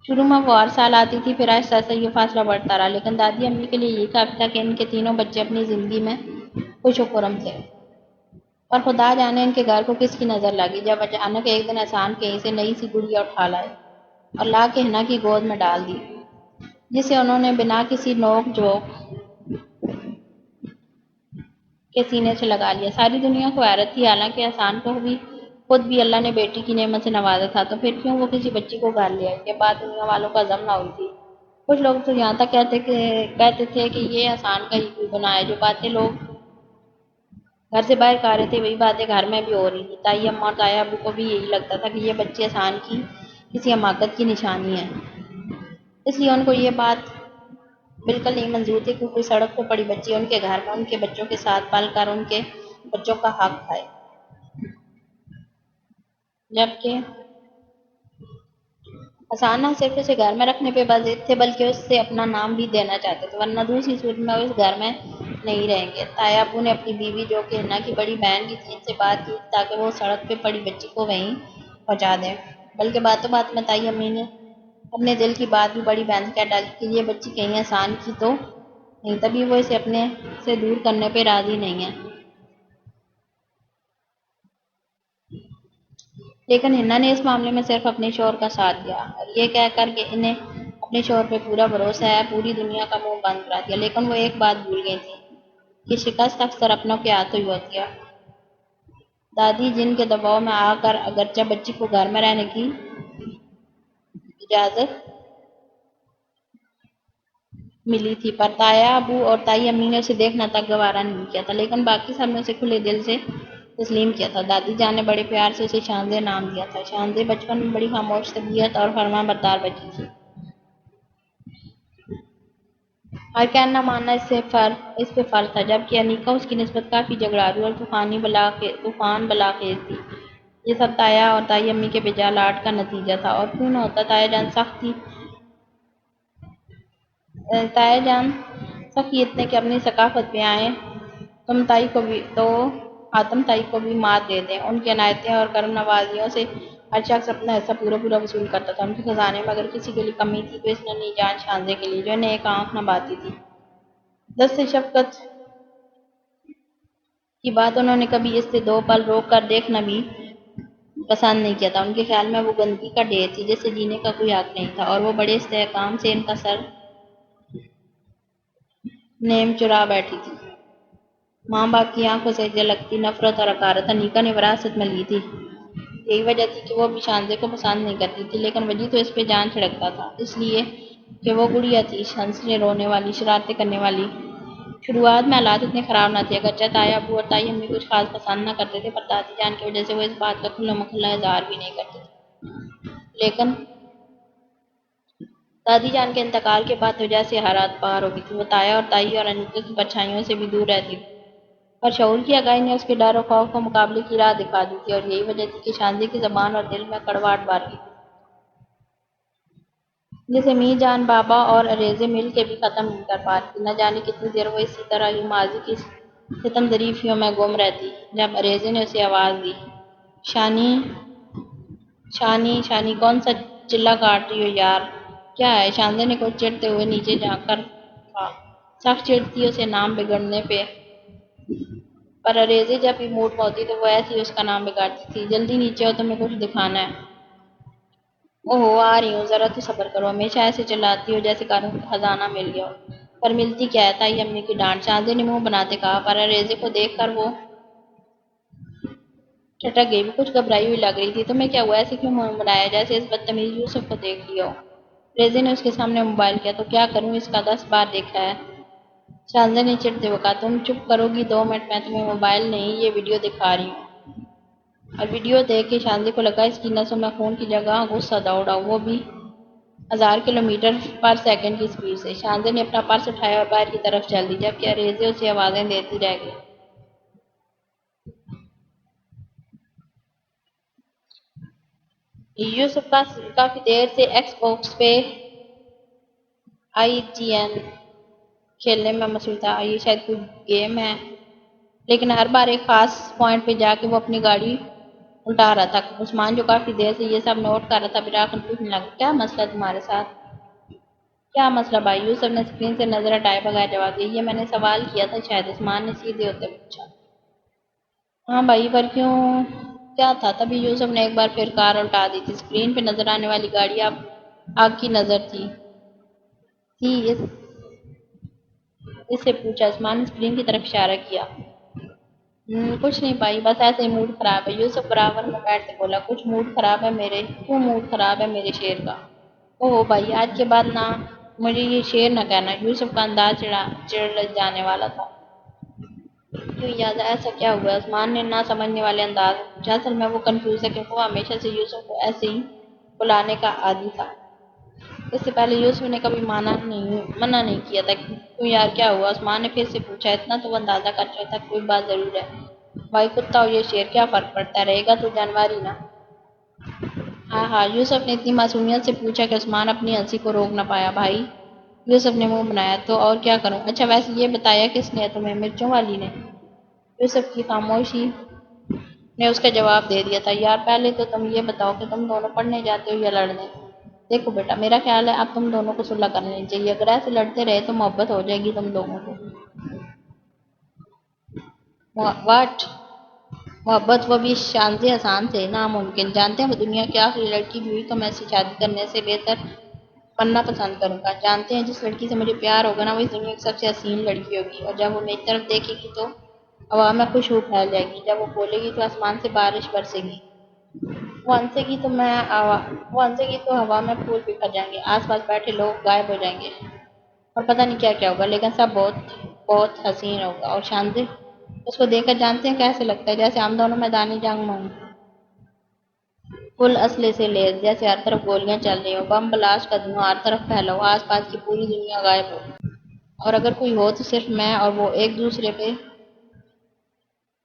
شروع میں وہ ہر سال آتی تھی، پھر آہستہ آہستہ یہ فاصلہ بڑھتا رہا، لیکن دادی امی کے لیے یہ کافی تھا کہ ان کے تینوں بچے اپنی زندگی میں خوش و خرم تھے۔ اور خدا جانے ان کے گھر کو کس کی نظر لگی جب اچانک ایک دن احسان کہیں سے نئی سی گڑیا اٹھا لائے اور لا کے حنا کی گود میں ڈال دی، جسے انہوں نے بنا کسی نوک جھوک کے سینے سے لگا لیا۔ ساری دنیا کو حیرت تھی، حالانکہ احسان کو بھی خود بھی اللہ نے بیٹی کی نعمت سے نوازا تھا، تو پھر کیوں وہ کسی بچی کو گھر لے آئی؟ یہ بات دنیا والوں کو ہضم نہ ہوئی تھی۔ کچھ لوگ تو یہاں تک کہتے تھے کہ یہ احسان کا ہی کوئی گناہ ہے۔ جو باتیں لوگ گھر سے باہر کہہ رہے تھے وہی باتیں گھر میں بھی ہو رہی تھی۔ تائی اماں اور تایا ابو کو بھی یہی لگتا تھا کہ یہ بچے احسان کی کسی حماقت کی نشانی ہے، اس لیے ان کو یہ بات بالکل نہیں منظور تھی کہ کوئی سڑک پہ پڑی بچی ان کے گھر میں ان کے بچوں کے ساتھ پل کر ان کے بچوں کا حق کھائے، جبکہ احسان نہ صرف اسے گھر میں رکھنے پہ بازید تھے بلکہ اس سے اپنا نام بھی دینا چاہتے تھے، ورنہ دوسری صورت میں وہ اس گھر میں نہیں رہیں گے۔ تایا ابو نے اپنی بیوی جو کہ حنا کی بڑی بہن بھی تھی سے بات کی تاکہ وہ سڑک پہ پڑی بچی کو وہیں پہنچا دیں، بلکہ باتوں بات میں تائی امی نے اپنے دل کی بات بھی بڑی بہن سے کہہ ڈالی کہ یہ بچی کہیں احسان کی تو نہیں، تبھی وہ اسے اپنے سے دور کرنے پہ راضی نہیں ہے۔ لیکن حنا نے اس معاملے میں صرف اپنے شوہر کا ساتھ دیا اور یہ کہہ کر کہ انہیں اپنے شوہر پہ پورا بھروسہ ہے، پوری دنیا کا منہ بند کرا دیا۔ لیکن وہ ایک بات بھول گئی تھی کہ شکست اکثر اپنوں کے ہاتھوں ہی ہوتی ہے۔ دادی جن کے دباؤ میں آ کر اگرچہ بچی کو گھر میں رہنے کی اجازت ملی تھی، پر تایا ابو اور تائی امی نے اسے دیکھنا تک گوارا نہیں کیا تھا، لیکن باقی سب نے اسے کھلے دل سے تسلیم کیا تھا۔ دادی جان نے بڑے پیار سے اسے شانزے نام دیا تھا۔ شانزے بچپن میں بڑی خاموش طبیعت اور فرما بردار بچی تھی۔ ہر کہنا ماننا اس پہ فرض تھا، جبکہ انیکا اس کی نسبت کافی جھگڑالو اور طوفان بلا خیز تھی۔ یہ سب تایا اور تائی امی کے بجا لاڈ کا نتیجہ تھا، اور کیوں نہ ہوتا؟ تایا جان سخت ہی اتنے کہ اپنی ثقافت پہ آئیں تم تائی کو بھی مات دے دیں۔ ان کی عنایتیں اور کرم نوازیوں سے ہر شخص اپنا حصہ پورا پورا وصول کرتا تھا۔ ان کے خزانے میں اگر کسی کے لیے کمی تھی تو اس ننھی جان شانزے کے لیے، جو انہیں ایک آنکھ نہ بھاتی تھی۔ دست شفقت کی بات انہوں نے کبھی اس سے دو پل روک کر دیکھنا بھی پسند نہیں کیا تھا۔ ان کے خیال میں وہ گندگی کا ڈھیر تھی جس سے جینے کا کوئی حق نہیں تھا، اور وہ بڑے استحکام سے ان کا سر نیم چرا بیٹھی تھی۔ ماں باپ کی آنکھوں سے جھلکتی نفرت اور حقارت انیکا نے وراثت میں لی تھی۔ یہی وجہ تھی کہ وہ بھی شانزے کو پسند نہیں کرتی تھی، لیکن وجی تو اس پہ جان چھڑکتا تھا، اس لیے کہ وہ گڑیا تھی، ہنسنے رونے والی، شرارتیں کرنے والی۔ شروعات میں حالات اتنے خراب نہ تھے، اگرچہ تائی ابو اور تائی امی کچھ خاص پسند نہ کرتے تھے، پر دادی جان کی وجہ سے وہ اس بات کا کھلا مکھلا اظہار بھی نہیں کرتے تھے۔ لیکن دادی جان کے انتقال کے بعد وجہ سے حالات پار ہو گئی تھی۔ وہ تایا اور تائی اور انیتا کی پرچھائیوں سے بھی دور رہتی تھی، پر شعور کی آگاہی نے اس کے ڈر و خوف کو مقابلے کی راہ دکھا دی تھی، اور یہی وجہ تھی کہ شانزی کی زبان اور دل میں کڑواہٹ بھر گئی تھی، جسے می جان، بابا اور اریزے مل کے بھی ختم نہیں کر پا رہی تھی۔ نہ جانے کتنی دیر وہ اسی طرح ہی ماضی کی ستم ظریفیوں میں گم رہتی، جب اریزے نے اسے آواز دی، شانی، شانی، شانی، کون سا چلہ کاٹ رہی ہو یار؟ کیا ہے؟ شانزی نے کچھ چڑھتے ہوئے نیچے جھانک کر کہا۔ سخت چڑھتی اسے نام بگڑنے پہ، پر اریزے جب بھی موڈ میں ہوتی تو وہ ایسے ہی اس کا نام بگاڑتی تھی۔ جلدی نیچے آؤ، تمہیں کچھ دکھانا ہے۔ اوہو، آ رہی ہوں، ذرا تو صبر کرو، ہمیشہ ایسے چلاتی ہو جیسے کاروں کو خزانہ مل گیا ہو۔ پر ملتی کیا ہے؟ تائی امی کی ڈانٹ، شانزی نے منہ بناتے کہا، پر اریزے کو دیکھ کر وہ ٹھٹک گئی۔ وہ کچھ گھبرائی ہوئی لگ رہی تھی۔ تمہیں کیا ہوا؟ ایسے کیوں منہ بنایا جیسے اس بدتمیز یوسف کو دیکھ لیا ہو؟ اریزے نے اس کے سامنے موبائل کیا، تو کیا کروں، اس کا 10 بار دیکھا ہے۔ شانزی نے چڑھتے ہوئے کہا، تم چپ کرو گی 2 منٹ؟ میں تمہیں موبائل نہیں، یہ ویڈیو دکھا رہی ہوں۔ اور ویڈیو دیکھ کے شانزی کو لگا اس کی نسوں میں خون کی جگہ غصہ دوڑا، وہ بھی 1000 کلومیٹر پر سیکنڈ کی سپیڈ سے۔ شانزی نے اپنا پرس اٹھایا اور باہر کی طرف چل دی، جبکہ اریزے اسے آوازیں دیتی رہ گئی۔ یوسف کافی دیر سے ایکس باکس پہ IGN کھیلنے میں مصروف تھا، یہ شاید کوئی گیم ہے، لیکن ہر بار ایک خاص پوائنٹ پہ جا کے وہ اپنی گاڑی الٹا رہا تھا۔ عثمان جو کافی دیر سے یہ سب نوٹ کر رہا تھا، بالآخر پوچھنے لگا، کیا مسئلہ ہے تمہارے ساتھ؟ کیا مسئلہ بھائی؟ یوسف نے اسکرین سے نظر ہٹائے بغیر جواب دیا۔ یہ میں نے سوال کیا تھا شاید، عثمان نے سیدھے ہوتے پوچھا۔ ہاں بھائی، پر کیوں؟ کیا تھا؟ تبھی یوسف نے ایک بار پھر کار الٹا دی تھی۔ اسکرین پہ نظر آنے والی گاڑی اب آگ کی نظر تھی۔ اس سے پوچھا۔ عثمان نے اسکرین کی طرف اشارہ کیا۔ کچھ نہیں بھائی، بس ایسے ہی موڈ خراب ہے، یوسف برابر میں بیٹھتے بولا۔ کچھ موڈ خراب ہے میرے؟ کیوں موڈ خراب ہے میرے شیر کا؟ اوہ بھائی، آج کے بعد نہ مجھے یہ شیر نہ کہنا۔ یوسف کا انداز چڑ جانے والا تھا۔ کیوں یاد؟ ایسا کیا ہوا؟ عثمان نے نہ سمجھنے والے انداز میں پوچھا۔ اصل میں وہ کنفیوز ہے کیونکہ وہ ہمیشہ سے یوسف کو ایسے ہی بلانے کا عادی تھا۔ اس سے پہلے یوسف نے کبھی منع نہیں کیا تھا۔ کیوں یار، کیا ہوا؟ عثمان نے پھر سے پوچھا۔ اتنا تو وہ اندازہ کر چکا تھا، کوئی بات ضرور ہے۔ بھائی کتا ہو یا شیر، کیا فرق پڑتا ہے، رہے گا تو جانور ہی نا۔ ہاں ہاں، یوسف نے اتنی معصومیت سے پوچھا کہ عثمان اپنی ہنسی کو روک نہ پایا۔ بھائی، یوسف نے منہ بنایا، تو اور کیا کروں؟ اچھا ویسے یہ بتایا کس نے تمہیں، مرچوں والی نے؟ یوسف کی خاموشی نے اس کا جواب دے دیا تھا۔ یار پہلے تو تم یہ بتاؤ کہ تم دونوں پڑھنے جاتے ہو یا لڑنے؟ دیکھو بیٹا، میرا خیال ہے اب تم دونوں کو صلح کر لینی چاہیے، اگر ایسے لڑتے رہے تو محبت ہو جائے گی تم لوگوں کو۔ واٹ؟ محبت؟ وہ بھی شانزی حسان سے؟ ناممکن۔ جانتے ہیں وہ دنیا کی آخری لڑکی بھی ہوئی تو میں اسے شادی کرنے سے بہتر بننا پسند کروں گا۔ جانتے ہیں جس لڑکی سے مجھے پیار ہوگا نا، وہ اس دنیا کی سب سے حسین لڑکی ہوگی، اور جب وہ میری طرف دیکھے گی تو ہوا میں خوشبو پھیل جائے گی، جب وہ بولے گی تو آسمان سے بارش برسے گی، وہ ہنسے گی تو ہوا میں پھول بکھر جائیں گے، آس پاس بیٹھے لوگ غائب ہو جائیں گے، اور پتہ نہیں کیا کیا ہوگا، لیکن سب بہت بہت حسین ہوگا۔ اور شانزی اس کو دیکھ کر جانتے ہیں کیسے لگتا ہے؟ جیسے ہم دونوں میدان جنگ میں ہوں، فل اسلحے سے لیس، جیسے ہر طرف گولیاں چل رہی ہوں، بم بلاسٹ کا دھواں ہر طرف پھیلا ہو، آس پاس کی پوری دنیا غائب ہو، اور اگر کوئی ہو تو صرف میں اور وہ، ایک دوسرے پہ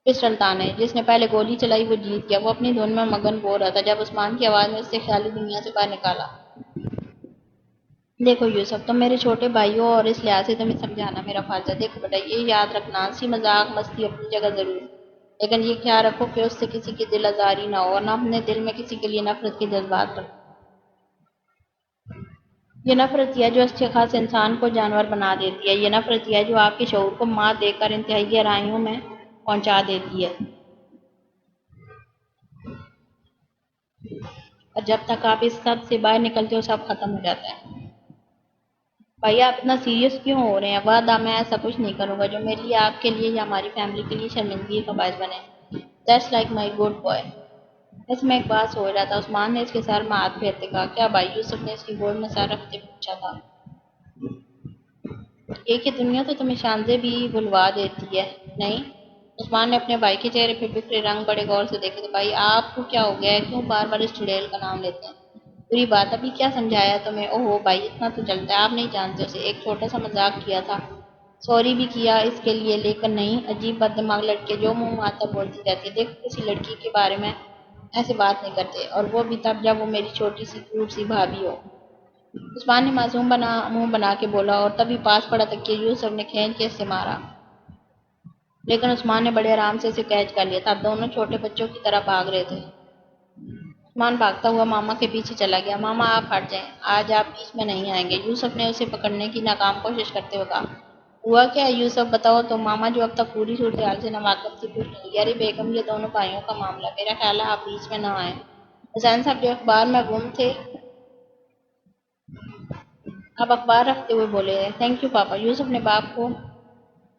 پسٹل تانے۔ جس نے پہلے گولی چلائی وہ جیت گیا۔ وہ اپنی دھن میں مگن بول رہا تھا جب عثمان کی آواز نے اس سے خیالی دنیا سے باہر نکالا۔ دیکھو یوسف، تم میرے چھوٹے بھائی ہو اور اس لحاظ سے تمہیں سمجھانا میرا فرض ہے۔ دیکھو بیٹا، یہ یاد رکھنا، ہنسی مذاق مستی اپنی جگہ ضرور، لیکن یہ خیال رکھو کہ اس سے کسی کی دل آزاری نہ ہو، اور نہ اپنے دل میں کسی کے لیے نفرت کے جذبات رکھو۔ یہ نفرت ہی ہے جو اچھے خاص انسان کو جانور بنا دیتی ہے، یہ نفرت ہی ہے جو آپ کے شعور کو مات دے کر انتہائی گہرائیوں میں پہنچا دیتی ہے، اور جب تک آپ اس سب سے باہر نکلتے ہو سب ختم ہو جاتا ہے۔ بھائی آپ اتنا سیریس کیوں ہو رہے ہیں؟ وعدہ میں ایسا کچھ نہیں کروں گا جو میرے لیے، آپ کے لیے یا ہماری فیملی کے لیے شرمندگی کا باعث بنے۔ That's like my good boy۔ اس میں ایک بات سوچ رہا تھا، عثمان نے اس کے سر میں ہاتھ پھیرتے کہا۔ کیا بھائی؟ یوسف نے اس کی گود میں سر رکھتے پوچھا تھا۔ ایک ہی دنیا تو تمہیں شانزے بھی بلوا دیتی ہے نہیں؟ عثمان نے اپنے بھائی کے چہرے پہ بکھرے رنگ بڑے غور سے دیکھے تو بھائی آپ کو کیا ہو گیا ہے؟ کیوں بار بار اس چڑیل کا نام لیتے ہیں؟ بری بات ابھی کیا سمجھایا تمہیں؟ اوہو بھائی اتنا تو چلتا ہے، آپ نہیں جانتے اسے، ایک چھوٹا سا مذاق کیا تھا، سوری بھی کیا اس کے لیے، لیکن نہیں، عجیب بد دماغ لڑکے جو منہ آتا بولتی رہتی ہے، دیکھو کسی لڑکی کے بارے میں ایسے بات نہیں کرتے، اور وہ بھی تب جب وہ میری چھوٹی سی کیوٹ سی بھابھی ہو۔ عثمان نے معصوم منہ بنا کے بولا اور تبھی پاس پڑا تکیہ یوسف نے کھینچ کے اسے مارا، لیکن عثمان نے بڑے آرام سے اسے کیچ کر لیا تھا۔ اب دونوں چھوٹے بچوں کی طرح بھاگ رہے تھے۔ عثمان بھاگتا ہوا ماما کے پیچھے چلا گیا۔ ماما آپ ہٹ جائیں، آج آپ بیچ میں نہیں آئیں گے، یوسف نے اسے پکڑنے کی ناکام کوشش کرتے ہوئے کہا۔ ہوا کیا ہے یوسف بتاؤ تو؟ ماما جو اب تک پوری صورتحال سے ناواقف تھی پوچھنے لگی۔ ارے بیگم یہ دونوں بھائیوں کا معاملہ، میرا خیال ہے آپ بیچ میں نہ آئیں۔ حسین صاحب جو اخبار میں گم تھے اب اخبار رکھتے ہوئے بولے ہیں۔ تھینک یو پاپا۔ یوسف نے باپ کو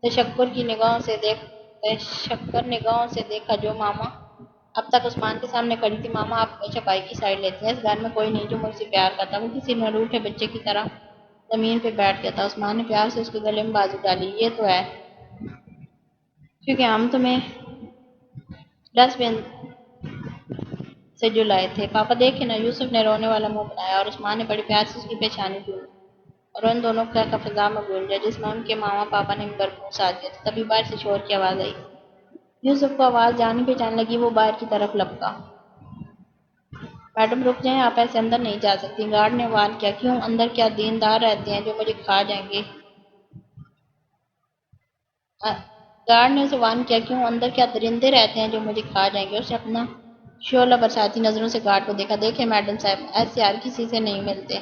تشکر نگاہوں سے دیکھا جو ماما اب تک عثمان کے سامنے کھڑی تھی۔ ماما آپ ہمیشہ بھائی کی سائیڈ لیتی ہیں، اس گھر میں کوئی نہیں جو مجھ سے پیار کرتا، وہ کسی نروٹھے بچے کی طرح زمین پہ بیٹھ گیا تھا۔ عثمان نے پیار سے اس کے گلے میں بازو ڈالی۔ یہ تو ہے کیونکہ ہم تمہیں ڈسٹ بن سے جو لائے تھے۔ پاپا دیکھیں نا، یوسف نے رونے والا منہ بنایا اور عثمان نے بڑے پیار سے اس کی پیشانی ڈھونڈی اور ان دونوں کا فضا میں گونجا جس میں ان کے ماما پاپا نے بھرپور ساتھ دیا تھا۔ تبھی باہر سے شور کی آواز آئی۔ یوسف کو آواز جانی پہچان لگی، وہ باہر کی طرف لپکا۔ میڈم رک جائیں، آپ ایسے اندر نہیں جا سکتی، گارڈ نے وارن کیا۔ کیوں؟ اندر کیا دیندار رہتے ہیں جو مجھے کھا جائیں گے؟ گارڈ نے اسے وارن کیا۔ کیوں؟ اندر کیا درندے رہتے ہیں جو مجھے کھا جائیں گے؟ اس نے اپنا شعلہ برساتی نظروں سے گارڈ کو دیکھا۔ دیکھیں میڈم صاحب، ایسے ہر کسی سے نہیں ملتے،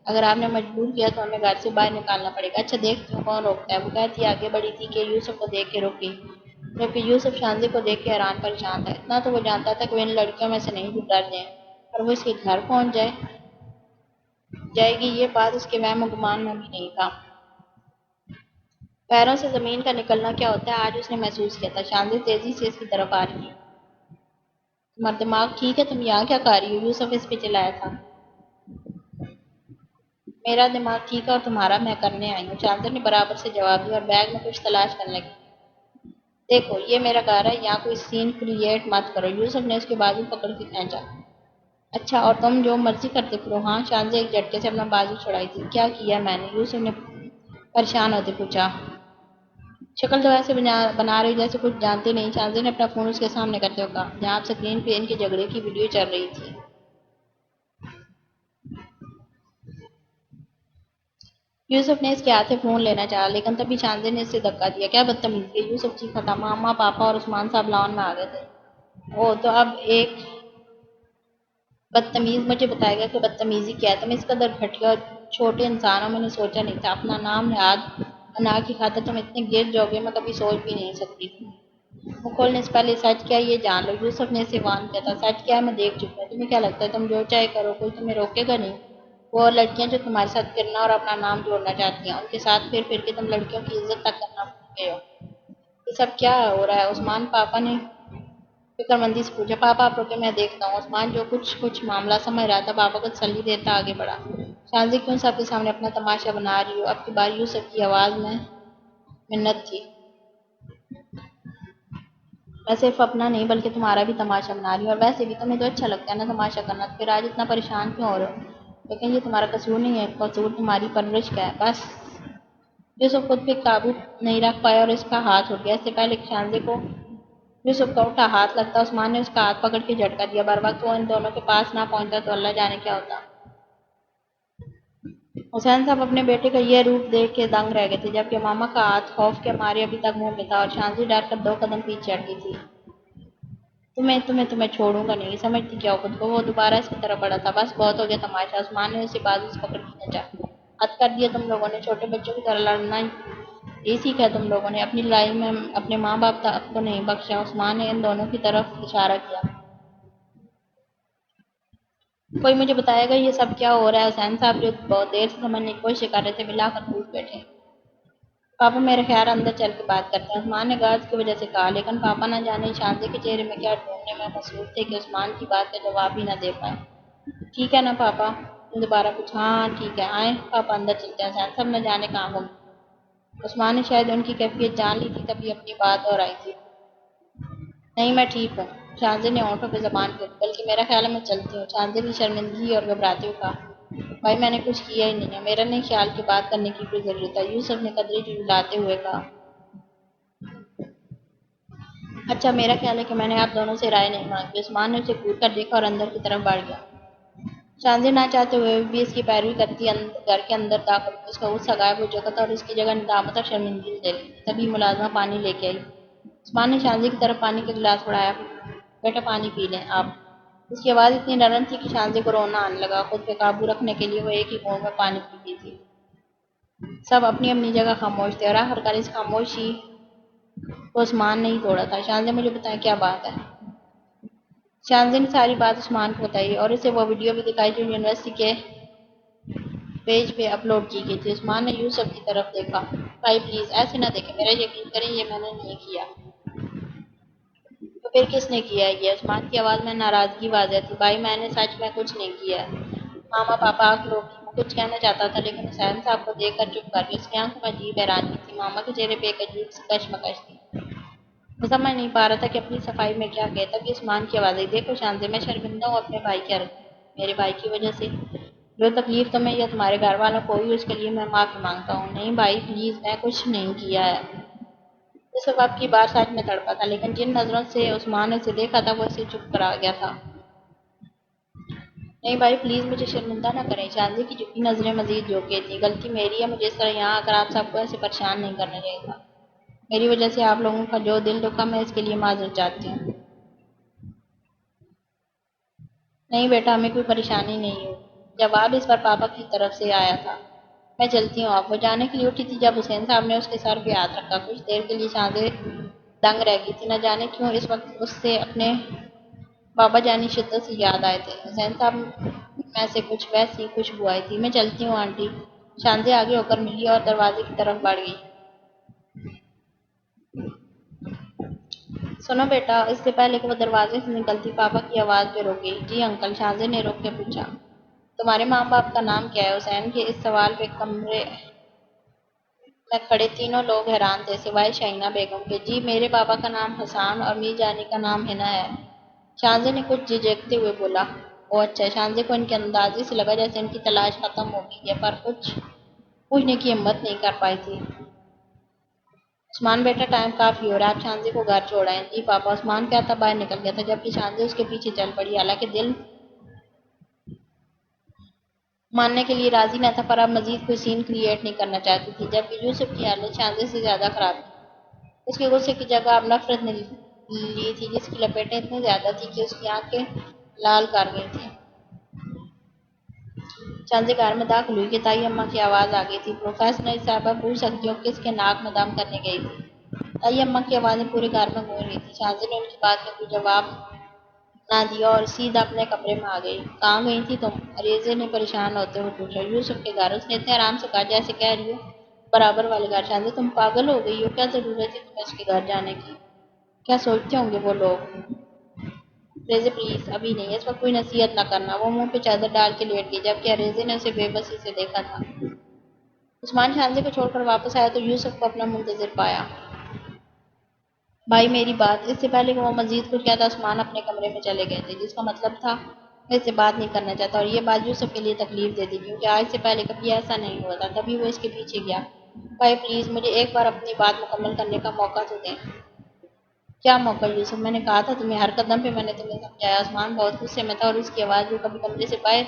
اگر آپ نے مجبور کیا تو ہمیں گھر سے باہر نکالنا پڑے گا۔ اچھا دیکھتی ہوں کون روکتا ہے، وہ کہتی آگے بڑھی تھی کہ یوسف کو دیکھ کے رک گئی، جبکہ یوسف شانزے کو دیکھ کے حیران پریشان تھا۔ اتنا تو وہ جانتا تھا کہ وہ ان لڑکیوں میں سے نہیں جو ڈر جائیں اور وہ اس کے گھر پہنچ جائے گی، یہ بات اس کے وہم و گمان میں بھی نہیں تھا۔ پیروں سے زمین کا نکلنا کیا ہوتا ہے آج اس نے محسوس کیا تھا۔ شانزے تیزی سے اس کی طرف آ رہی ہے۔ تمہارا دماغ ٹھیک ہے؟ تم یہاں کیا کر رہی ہو؟ یوسف اس پہ چلایا تھا۔ میرا دماغ ٹھیک ہے اور تمہارا میں کرنے آئی ہوں، شانزے نے برابر سے جواب دیا اور بیگ میں کچھ تلاش کرنے لگی۔ دیکھو یہ میرا گھر ہے، یہاں کوئی سین کریٹ مت کرو۔ یوسف نے اس کے بازو پکڑ کے کھینچا۔ اچھا اور تم جو مرضی کرتے پھرو؟ ہاں، شانزے ایک جھٹکے سے اپنا بازو چھڑائی تھی۔ کیا کیا میں نے؟ یوسف نے پریشان ہوتے پوچھا۔ شکل تو ایسے بنا رہی جیسے کچھ جانتے نہیں، شانزے نے اپنا فون اس کے سامنے کرتے ہوئے کہا، جہاں سکرین پہ ان کے جھگڑے کی ویڈیو چل رہی تھی۔ یوسف نے اس کے ہاتھ سے فون لینا چاہا لیکن تبھی شانزے نے اسے دھکا دیا۔ کیا بدتمیزی ہے؟ یوسف چیخا تھا۔ ماما پاپا اور عثمان صاحب لان میں آ گئے تھے۔ او تو اب ایک بدتمیز مجھے بتائے گا کہ بدتمیزی کیا ہے؟ تم اس قدر گھٹیا اور چھوٹے انسانوں میں نے سوچا نہیں تھا، اپنا نام نہاد انا کی خاطر تم اتنے گر جاؤ گے میں کبھی سوچ بھی نہیں سکتی تھی۔ منہ کھولنے سے پہلے سچ کیا ہے یہ جان لو۔ یوسف نے اسے وارن کیا تھا۔ سچ کیا ہے؟ میں دیکھ چکا ہوں، تمہیں کیا لگتا ہے تم جو چاہے کرو کوئی تمہیں روکے گا نہیں؟ وہ اور لڑکیاں جو تمہارے ساتھ پھرنا اور اپنا نام جوڑنا چاہتی ہیں، ان کے ساتھ پھر پھر کے تم لڑکیوں کی عزت تک کرنا بھول گئے ہو۔ یہ سب کیا ہو رہا ہے؟ عثمان پاپا نے فکر مندی سے پوچھا۔ پاپا آپ رکے میں دیکھتا ہوں۔ عثمان جو کچھ معاملہ سمجھ رہا تھا پاپا کو تسلی دیتا آگے بڑھا۔ شانزی کیوں سب کے سامنے اپنا تماشا بنا رہی ہو؟ اب کی بار یوسف کی آواز میں منت تھی۔ میں صرف اپنا نہیں بلکہ تمہارا بھی تماشا بنا رہی ہوں، اور ویسے بھی تمہیں تو اچھا لگتا ہے نا تماشا کرنا، تو پھر آج اتنا پریشان کیوں ہو رہے ہو؟ لیکن یہ تمہارا قصور نہیں ہے، قصور تمہاری پرورش کا ہے۔ بس یوسف خود پہ قابو نہیں رکھ پایا اور اس کا ہاتھ اٹھ گیا۔ اس سے پہلے کہ شانزے کو یوسف کا اٹھا ہاتھ لگتا عثمان نے اس کا ہاتھ پکڑ کے جھٹکا دیا۔ بر وقت وہ ان دونوں کے پاس نہ پہنچتا تو اللہ جانے کیا ہوتا۔ حسین صاحب اپنے بیٹے کا یہ روپ دیکھ کے دنگ رہ گئے تھے، جبکہ ماما کا ہاتھ خوف کے مارے ابھی تک منہ میں تھا اور شانزی ڈر کر 2 قدم پیچھے ہٹ گئی تھی۔ تمہیں چھوڑوں گا نہیں، سمجھتی کیا ہو خود کو؟ وہ دوبارہ اس کی طرف بڑھا تھا۔ بس بہت ہو گیا تماشا۔ عثمان نے اسے بازو سے پکڑ کے کھینچا۔ حد کر دیا تم لوگوں نے، چھوٹے بچوں کی طرح لڑنا یہ سیکھا ہے تم لوگوں نے؟ اپنی لڑائی میں اپنے ماں باپ تک کو نہیں بخشا۔ عثمان نے ان دونوں کی طرف اشارہ کیا۔ کوئی مجھے بتائے گا یہ سب کیا ہو رہا ہے؟ حسین صاحب جو بہت دیر سے سمجھنے کی کوشش کر رہے تھے ملا کر پوچھ بیٹھے۔ پاپا میرے خیال اندر چل کے بات کرتے ہیں، عثمان نے غرض کی وجہ سے کہا، لیکن پاپا نہ جانے شانزے کے چہرے میں کیا ڈھونڈنے میں مصروف تھے کہ عثمان کی بات کا جواب بھی نہ دے پائے۔ ٹھیک ہے نا پاپا؟ نے دوبارہ پوچھا۔ ہاں ٹھیک ہے، آئیں پاپا اندر چلتے ہیں، حسین صاحب نہ جانے کہاں گم عثمان نے شاید ان کی کیفیت جان لی تھی، تبھی اپنی بات اور آئی تھی۔ نہیں، میں ٹھیک ہوں، شاہزادے نے ہونٹوں پہ زبان پھر، بلکہ میرا خیال ہے میں چلتی ہوں۔ شاہزادے نے شرمندگی اور گھبراتے ہوئے کہا، بھائی میں نے کچھ کیا ہی نہیں ہے، میرا نہیں خیال کہ بات کرنے کی کوئی ضرورت ہے۔ یوسف نے قدرے جھٹلاتے ہوئے کہا، اچھا میرا خیال ہے کہ میں نے آپ دونوں سے رائے نہیں مانگی۔ عثمان نے اسے گھور کر دیکھا اور اندر کی طرف بڑھ گیا۔ شاہزادے نہ چاہتے ہوئے بھی اس کی پیروی کرتی گھر کے اندر داخل ہوئی۔ اس کا غصہ غائب ہو چکا تھا اور اس کی جگہ ندامت اور شرمندگی لے لی۔ تبھی ملازمہ پانی لے کے آئی۔ عثمان نے شاہزادے کی طرف پانی کا گلاس بڑھایا، بیٹا پانی پی لیں آپ۔ اس کی آواز اتنی نرم تھی کہ شاہزادے کو رونا آنے لگا۔ خود پہ قابو رکھنے کے لیے وہ ایک ہی گھونٹ میں پانی پیتی تھی۔ سب اپنی اپنی جگہ خاموش تھے اور آخرکار اس خاموشی کو عثمان نے ہی توڑا تھا۔ شاہزادے مجھے بتائیں کیا بات ہے؟ شاہزادے نے ساری بات عثمان کو بتائی اور اسے وہ ویڈیو بھی دکھائی جو یونیورسٹی کے پیج پہ اپلوڈ کی گئی تھی۔ عثمان نے یوسف کی طرف دیکھا، بھائی پلیز ایسے نہ دیکھیں، میرا یقین کریں یہ میں نے نہیں کیا۔ تو پھر کس نے کیا ہے یہ؟ عثمان کی آواز میں ناراضگی واضح تھی، بھائی میں نے سچ میں کچھ نہیں کیا ہے۔ ماما پاپا آنکھ روکی، وہ کچھ کہنا چاہتا تھا لیکن حسین صاحب کو دیکھ کر چپ کر گیا۔ اس کی آنکھوں میں عجیب حیرانی تھی، ماما کے چہرے پہ ایک عجیب سی کشمکش تھی۔ وہ سمجھ نہیں پا رہا تھا کہ اپنی صفائی میں کیا کہے۔ تبھی عثمان کی آواز آئی، دیکھو شاہزادے میں شرمندہ ہوں اپنے بھائی کے میرے بھائی کی وجہ سے۔ جو تکلیف تمہیں یا تمہارے گھر والوں کو ہوئی اس کے لیے میں معافی مانگتا ہوں۔ نہیں بھائی پلیز، میں کچھ نہیں کیا ہے۔ اس وقت کی بات سچ میں تڑپا تھا، لیکن جن نظروں سے عثمان نے اسے دیکھا تھا وہ اسے چپ کرا گیا تھا۔ نہیں بھائی پلیز مجھے شرمندہ نہ کریں۔ شاہزادے کی جھکی نظریں مزید جھوکے تھیں، غلطی میری ہے، مجھے اس طرح یہاں آ کر آپ سب کو ایسے پریشان نہیں کرنا چاہیے تھا۔ میری وجہ سے آپ لوگوں کا جو دل دکھا میں اس کے لیے معذرت چاہتی ہوں۔ نہیں بیٹا ہمیں کوئی پریشانی نہیں ہوئی۔ جواب اس پر پاپا کی طرف سے آیا تھا، میں چلتی ہوں آپ۔ وہ جانے کے لیے اٹھی تھی جب حسین صاحب نے اس کے سر پہ ہاتھ رکھا۔ کچھ دیر کے لیے شاہزادے دنگ رہ گئی تھی، نہ جانے کیوں اس وقت اس سے اپنے بابا جانی شدت سے یاد آئے تھے۔ حسین صاحب میں سے کچھ ویسی خوشبو آئی تھی۔ میں چلتی ہوں آنٹی۔ شاہزادے آگے ہو کر ملی اور دروازے کی طرف بڑھ گئی۔ سنو بیٹا، اس سے پہلے کہ وہ دروازے سے نکلتی پاپا کی آواز پہ رک گئی۔ جی انکل، شاہزادے نے روک کے پوچھا، تمہارے ماں باپ کا نام کیا ہے؟ حسین کے اس سوال پہ کمرے میں کھڑے تینوں لوگ حیران تھے سوائے شاہینہ بیگم کے۔ جی میرے بابا کا نام حسان اور میری جانی کا نام ہنا ہے، شاہزادے نے کچھ جھجکتے ہوئے بولا۔ او اچھا۔ شاہزادے کو ان کے اندازے سے لگا جیسے ان کی تلاش ختم ہو گئی ہے، پر کچھ پوچھنے کی ہمت نہیں کر پائی تھی۔ عثمان بیٹا ٹائم کافی ہو رہا ہے، آپ شاہزادے کو گھر چھوڑ آئیں۔ جی پاپا۔ عثمان کہتا باہر نکل گیا تھا جبکہ شاہزادے اس کے پیچھے چل پڑی، حالانکہ دل ماننے کے لیے راضی نہ تھا پر اب مزید کوئی سین کریٹ نہیں کرنا چاہتی تھی۔ جبکہ یوسف کی حالت شاہزادے سے زیادہ خراب تھی۔ اس کے غصے کی جگہ اب نفرت نے لی تھی، جس کی لپیٹیں اتنی زیادہ تھی کہ اس کی آنکھیں لال کر گئی تھیں۔ شاہزادے گھر میں داخل ہوئی کہ تائی اماں کی آواز آ گئی تھی، پروفیسر صاحبہ پوچھ سکتی ہوں کس کے ناک میں دم کرنے گئی تھی؟ تائی اماں کی آوازیں پورے گھر میں گونج رہی تھی۔ شاہزادے نے ان کی بات کا کوئی جواب نہ دیا اور سیدھا اپنے کمرے میں آ گئی۔ کہاں گئی تھی تم؟ ریزے نے پریشان ہوتے ہوئے پوچھا۔ یوسف کے گھر، اس نے اتنے آرام سے کہا جیسے کہہ رہی ہو برابر والے گھر۔ شاہزادے تم پاگل ہو گئی ہو، کیا ضرورت ہے تمہیں اس کے گھر جانے کی؟ کیا سوچتے ہوں گے وہ لوگ؟ ریزے پلیز ابھی نہیں، اس وقت کوئی نصیحت نہ کرنا۔ وہ منہ پہ چادر ڈال کے لیٹ گئی جبکہ ریزے نے اسے بے بسی سے دیکھا تھا۔ عثمان شاہزادے کو چھوڑ کر واپس آیا تو یوسف کو اپنا منتظر پایا۔ بھائی میری بات۔ اس سے پہلے کہ وہ مزید کچھ کہتا عثمان اپنے کمرے میں چلے گئے تھے، جس کا مطلب تھا میں اس سے بات نہیں کرنا چاہتا، اور یہ بات یوسف کے لیے تکلیف دے دی کیونکہ آج سے پہلے کبھی ایسا نہیں ہوا تھا۔ تبھی وہ اس کے پیچھے گیا، بھائی پلیز مجھے ایک بار اپنی بات مکمل کرنے کا موقع تو دیں۔ کیا موقع یوسف؟ میں نے کہا تھا تمہیں، ہر قدم پہ میں نے تمہیں سمجھایا۔ عثمان بہت غصے میں تھا اور اس کی آواز جو کبھی کمرے سے باہر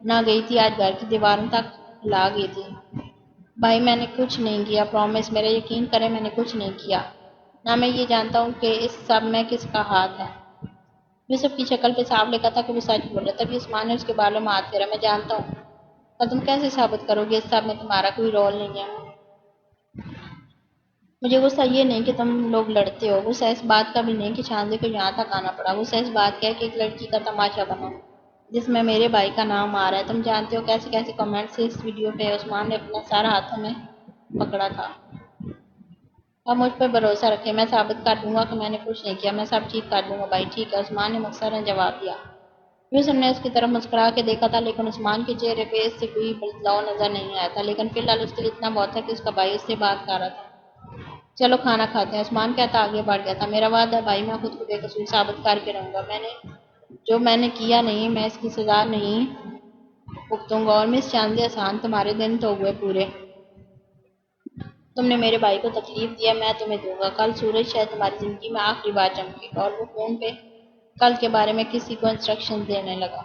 نہ گئی تھی آج گھر کی دیواروں تک لا گئی تھی۔ بھائی میں نے کچھ نہیں کیا، پرومس، میرا یقین کریں میں نے کچھ نہیں کیا، نہ میں یہ جانتا ہوں کہ اس سب میں کس کا ہاتھ ہے۔ یوسف کی شکل پہ صاف لکھا تھا کہ وہ سچ بول رہا۔ تبھی عثمان نے اس کے بالوں میں ہاتھ پھیرا، میں جانتا ہوں، پر تم کیسے ثابت کرو گے اس سب میں تمہارا کوئی رول نہیں ہے؟ مجھے غصہ یہ نہیں کہ تم لوگ لڑتے ہو، غصہ اس بات کا بھی نہیں کہ شاہزادے کو یہاں تک آنا پڑا، غصہ اس بات کا ہے کہ ایک لڑکی کا تماشا بنا جس میں میرے بھائی کا نام آ رہا ہے۔ تم جانتے ہو کیسے کیسے کمنٹس سے اس ویڈیو پہ؟ عثمان نے اپنا سر ہاتھوں میں پکڑا تھا۔ اب مجھ پر بھروسہ رکھیں، میں ثابت کر دوں گا کہ میں نے کچھ نہیں کیا، میں سب ٹھیک کر دوں گا بھائی، ٹھیک ہے؟ عثمان نے مختصراً جواب دیا۔ یوسف نے اس کی طرف مسکرا کے دیکھا تھا، لیکن عثمان کے چہرے پہ اس سے کوئی بدلاؤ نظر نہیں آیا تھا، لیکن فی الحال اس کے لیے اتنا بہت تھا کہ اس کا بھائی اس سے بات کر رہا تھا۔ چلو کھانا کھاتے ہیں، عثمان کہتا آگے بڑھ گیا تھا۔ میرا وعدہ ہے بھائی، میں خود کو بے قصور ثابت کر کے رہوں گا۔ میں نے کیا نہیں، میں اس کی سزا نہیں بھگتوں گا۔ اور مس چاندی احسان، تمہارے دن تو ہوئے پورے۔ تم نے میرے بھائی کو تکلیف دیا، میں تمہیں دوں گا۔ کل سورج شاید تمہاری زندگی میں آخری بار چمکے گا۔ اور وہ فون پہ کل کے بارے میں کسی کو انسٹرکشن دینے لگا۔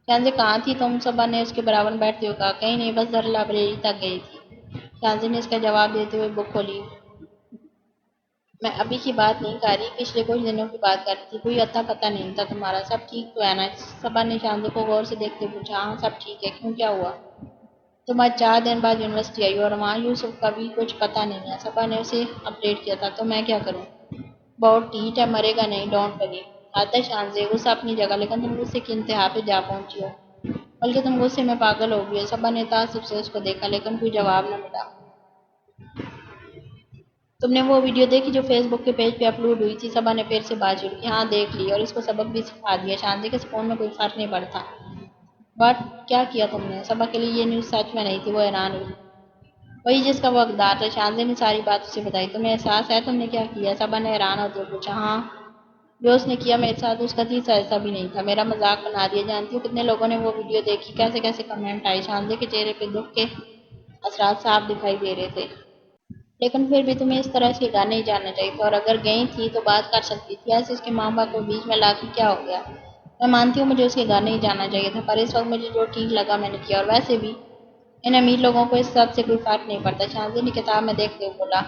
شانزی کہاں تھی تم؟ صبا نے اس کے برابر میں بیٹھتے ہوئے کہا۔ کہیں نہیں، بس ذرا لائبریری تک گئی تھی، شانزی نے اس کا جواب دیتے ہوئے بک کھولی۔ میں ابھی کی بات نہیں کر رہی، پچھلے کچھ دنوں کی بات کر رہی تھی۔ کوئی اتا پتہ نہیں تھا تمہارا۔ سب ٹھیک تو ہے نا؟ صبا نے شانزی کو غور سے دیکھتے ہوئے پوچھا۔ ہاں سب ٹھیک ہے، کیوں کیا ہوا؟ تم آج 4 دن بعد یونیورسٹی آئی ہو اور وہاں یوسف کا بھی کچھ پتہ نہیں ہے۔ صبا نے اسے اپڈیٹ کیا تھا۔ تو میں کیا کروں؟ بہت ٹھیک ہے، مرے گا نہیں، ڈونٹ وری۔ حد ہے شانزی، غصہ اپنی جگہ، لیکن تم غصے کی انتہا پہ جا پہنچی ہو، بلکہ تم غصے میں پاگل ہو گئی ہو۔ صبا نے تعصب سے اس کو دیکھا، لیکن کوئی جواب نہ ملا۔ تم نے وہ ویڈیو دیکھی جو فیس بک کے پیج پہ اپلوڈ ہوئی تھی؟ صبا نے پھر سے بات شروع کی۔ ہاں دیکھ لی، اور اس کو سبق بھی سکھا دیا۔ شانزی کے سکون میں کوئی فرق نہیں پڑتا۔ بٹ کیا کیا تم نے؟ صبا کے لیے یہ نیوز سچ میں نہیں تھی، وہ حیران ہوئی۔ وہی جس کا وہ حقدار تھا۔ شانزی نے ساری بات اسے بتائی۔ تمہیں احساس ہے تم نے کیا کیا؟ صبا نے حیران ہوتے ہوئے پوچھا۔ ہاں، جو اس نے کیا میرے ساتھ اس کا تیسرا ایسا بھی نہیں تھا، میرا مذاق بنا دیا۔ جانتی ہو کتنے لوگوں نے وہ ویڈیو دیکھی، کیسے کیسے کمنٹ آئے۔ شانزی کے چہرے پہ دکھ کے اثرات صاف دکھائی دے رہے تھے۔ لیکن پھر بھی تمہیں اس طرح سے گھر نہیں جانا چاہیے تھا، اور اگر گئی تھی تو بات کر سکتی تھی، ایسے اس کے ماں باپ کو بیچ میں لا کے کیا ہو گیا؟ میں مانتی ہوں مجھے اس کے گھر نہیں جانا چاہیے تھا، پر اس وقت مجھے جو ٹھیک لگا میں نے کیا، اور ویسے بھی ان امیر لوگوں کو اس سب سے کوئی فرق نہیں پڑتا۔ شانزی نے کتاب میں دیکھتے ہوئے بولا۔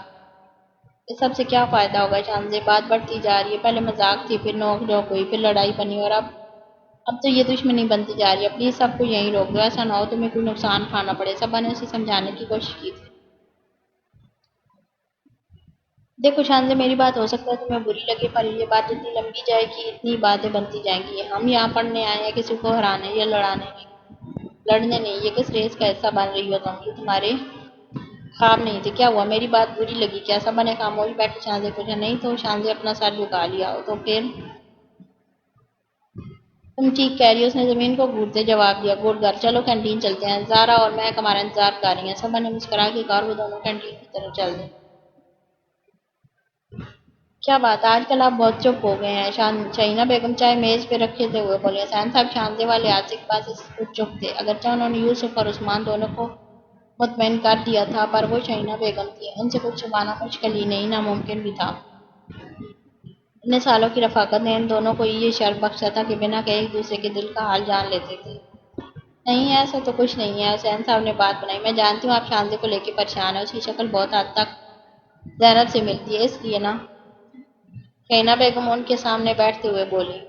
اس سب سے کیا فائدہ ہوگا شانزی؟ بات بڑھتی جا رہی ہے، پہلے مذاق تھی، پھر نوک جھوک ہوئی، پھر لڑائی بنی، اور اب تو یہ دشمنی بنتی جا رہی ہے۔ پلیز سب کو یہیں روک دو، ایسا نہ ہو تمہیں کوئی نقصان کھانا پڑے۔ صبا نے اسے سمجھانے کی کوشش کی تھی۔ دیکھو شانزی، میری بات ہو سکتا ہے تمہیں بری لگے، پر یہ بات جتنی لمبی جائے گی اتنی باتیں بنتی جائیں گی۔ ہم یہاں پڑھنے آئے ہیں، کسی کو ہرانے یا لڑنے نہیں۔ یہ کس ریس کا حصہ بن رہی ہو تم؟ یہ تمہارے خواب نہیں تھے؟ کیا ہوا؟ میری بات بری لگی کیا؟ صبا نے خاموش بیٹھے شانزی کو پوچھا۔ نہیں تو، شانزی اپنا سر جھکا لیا۔ تو پھر تم ٹھیک کہہ رہی ہو، اس نے زمین کو گھورتے جواب دیا۔ گڈ گرل، چلو کینٹین چلتے ہیں، زارا اور میں ہمارا انتظار کر رہی ہیں۔ صبا نے مسکرا کے کہا، اور وہ دونوں کینٹین کی طرف چل دیں۔ کیا بات، آج کل آپ بہت چپ ہو گئے ہیں؟ شہینہ بیگم چائے میز پہ رکھے تھے ہوئے بولے۔ حسین صاحب شانزی والے حادثے کے بعد سے کچھ چپ تھے، اگرچہ انہوں نے یوسف اور عثمان دونوں کو مطمئن کر دیا تھا، پر وہ شہینہ بیگم تھی، ان سے کچھ چھپانا مشکل ہی نہیں، ناممکن بھی تھا۔ اتنے سالوں کی رفاقت نے ان دونوں کو یہ شرف بخشا تھا کہ بنا کہے ایک دوسرے کے دل کا حال جان لیتے تھے۔ نہیں، ایسا تو کچھ نہیں ہے، حسین صاحب نے بات بنائی۔ میں جانتی ہوں آپ شانزی کو لے کے پریشان ہیں، اس کی شکل بہت حد تک زینب سے ملتی ہے، اس لیے نا۔ شہینہ بیگم ان کے سامنے بیٹھتے ہوئے بولی۔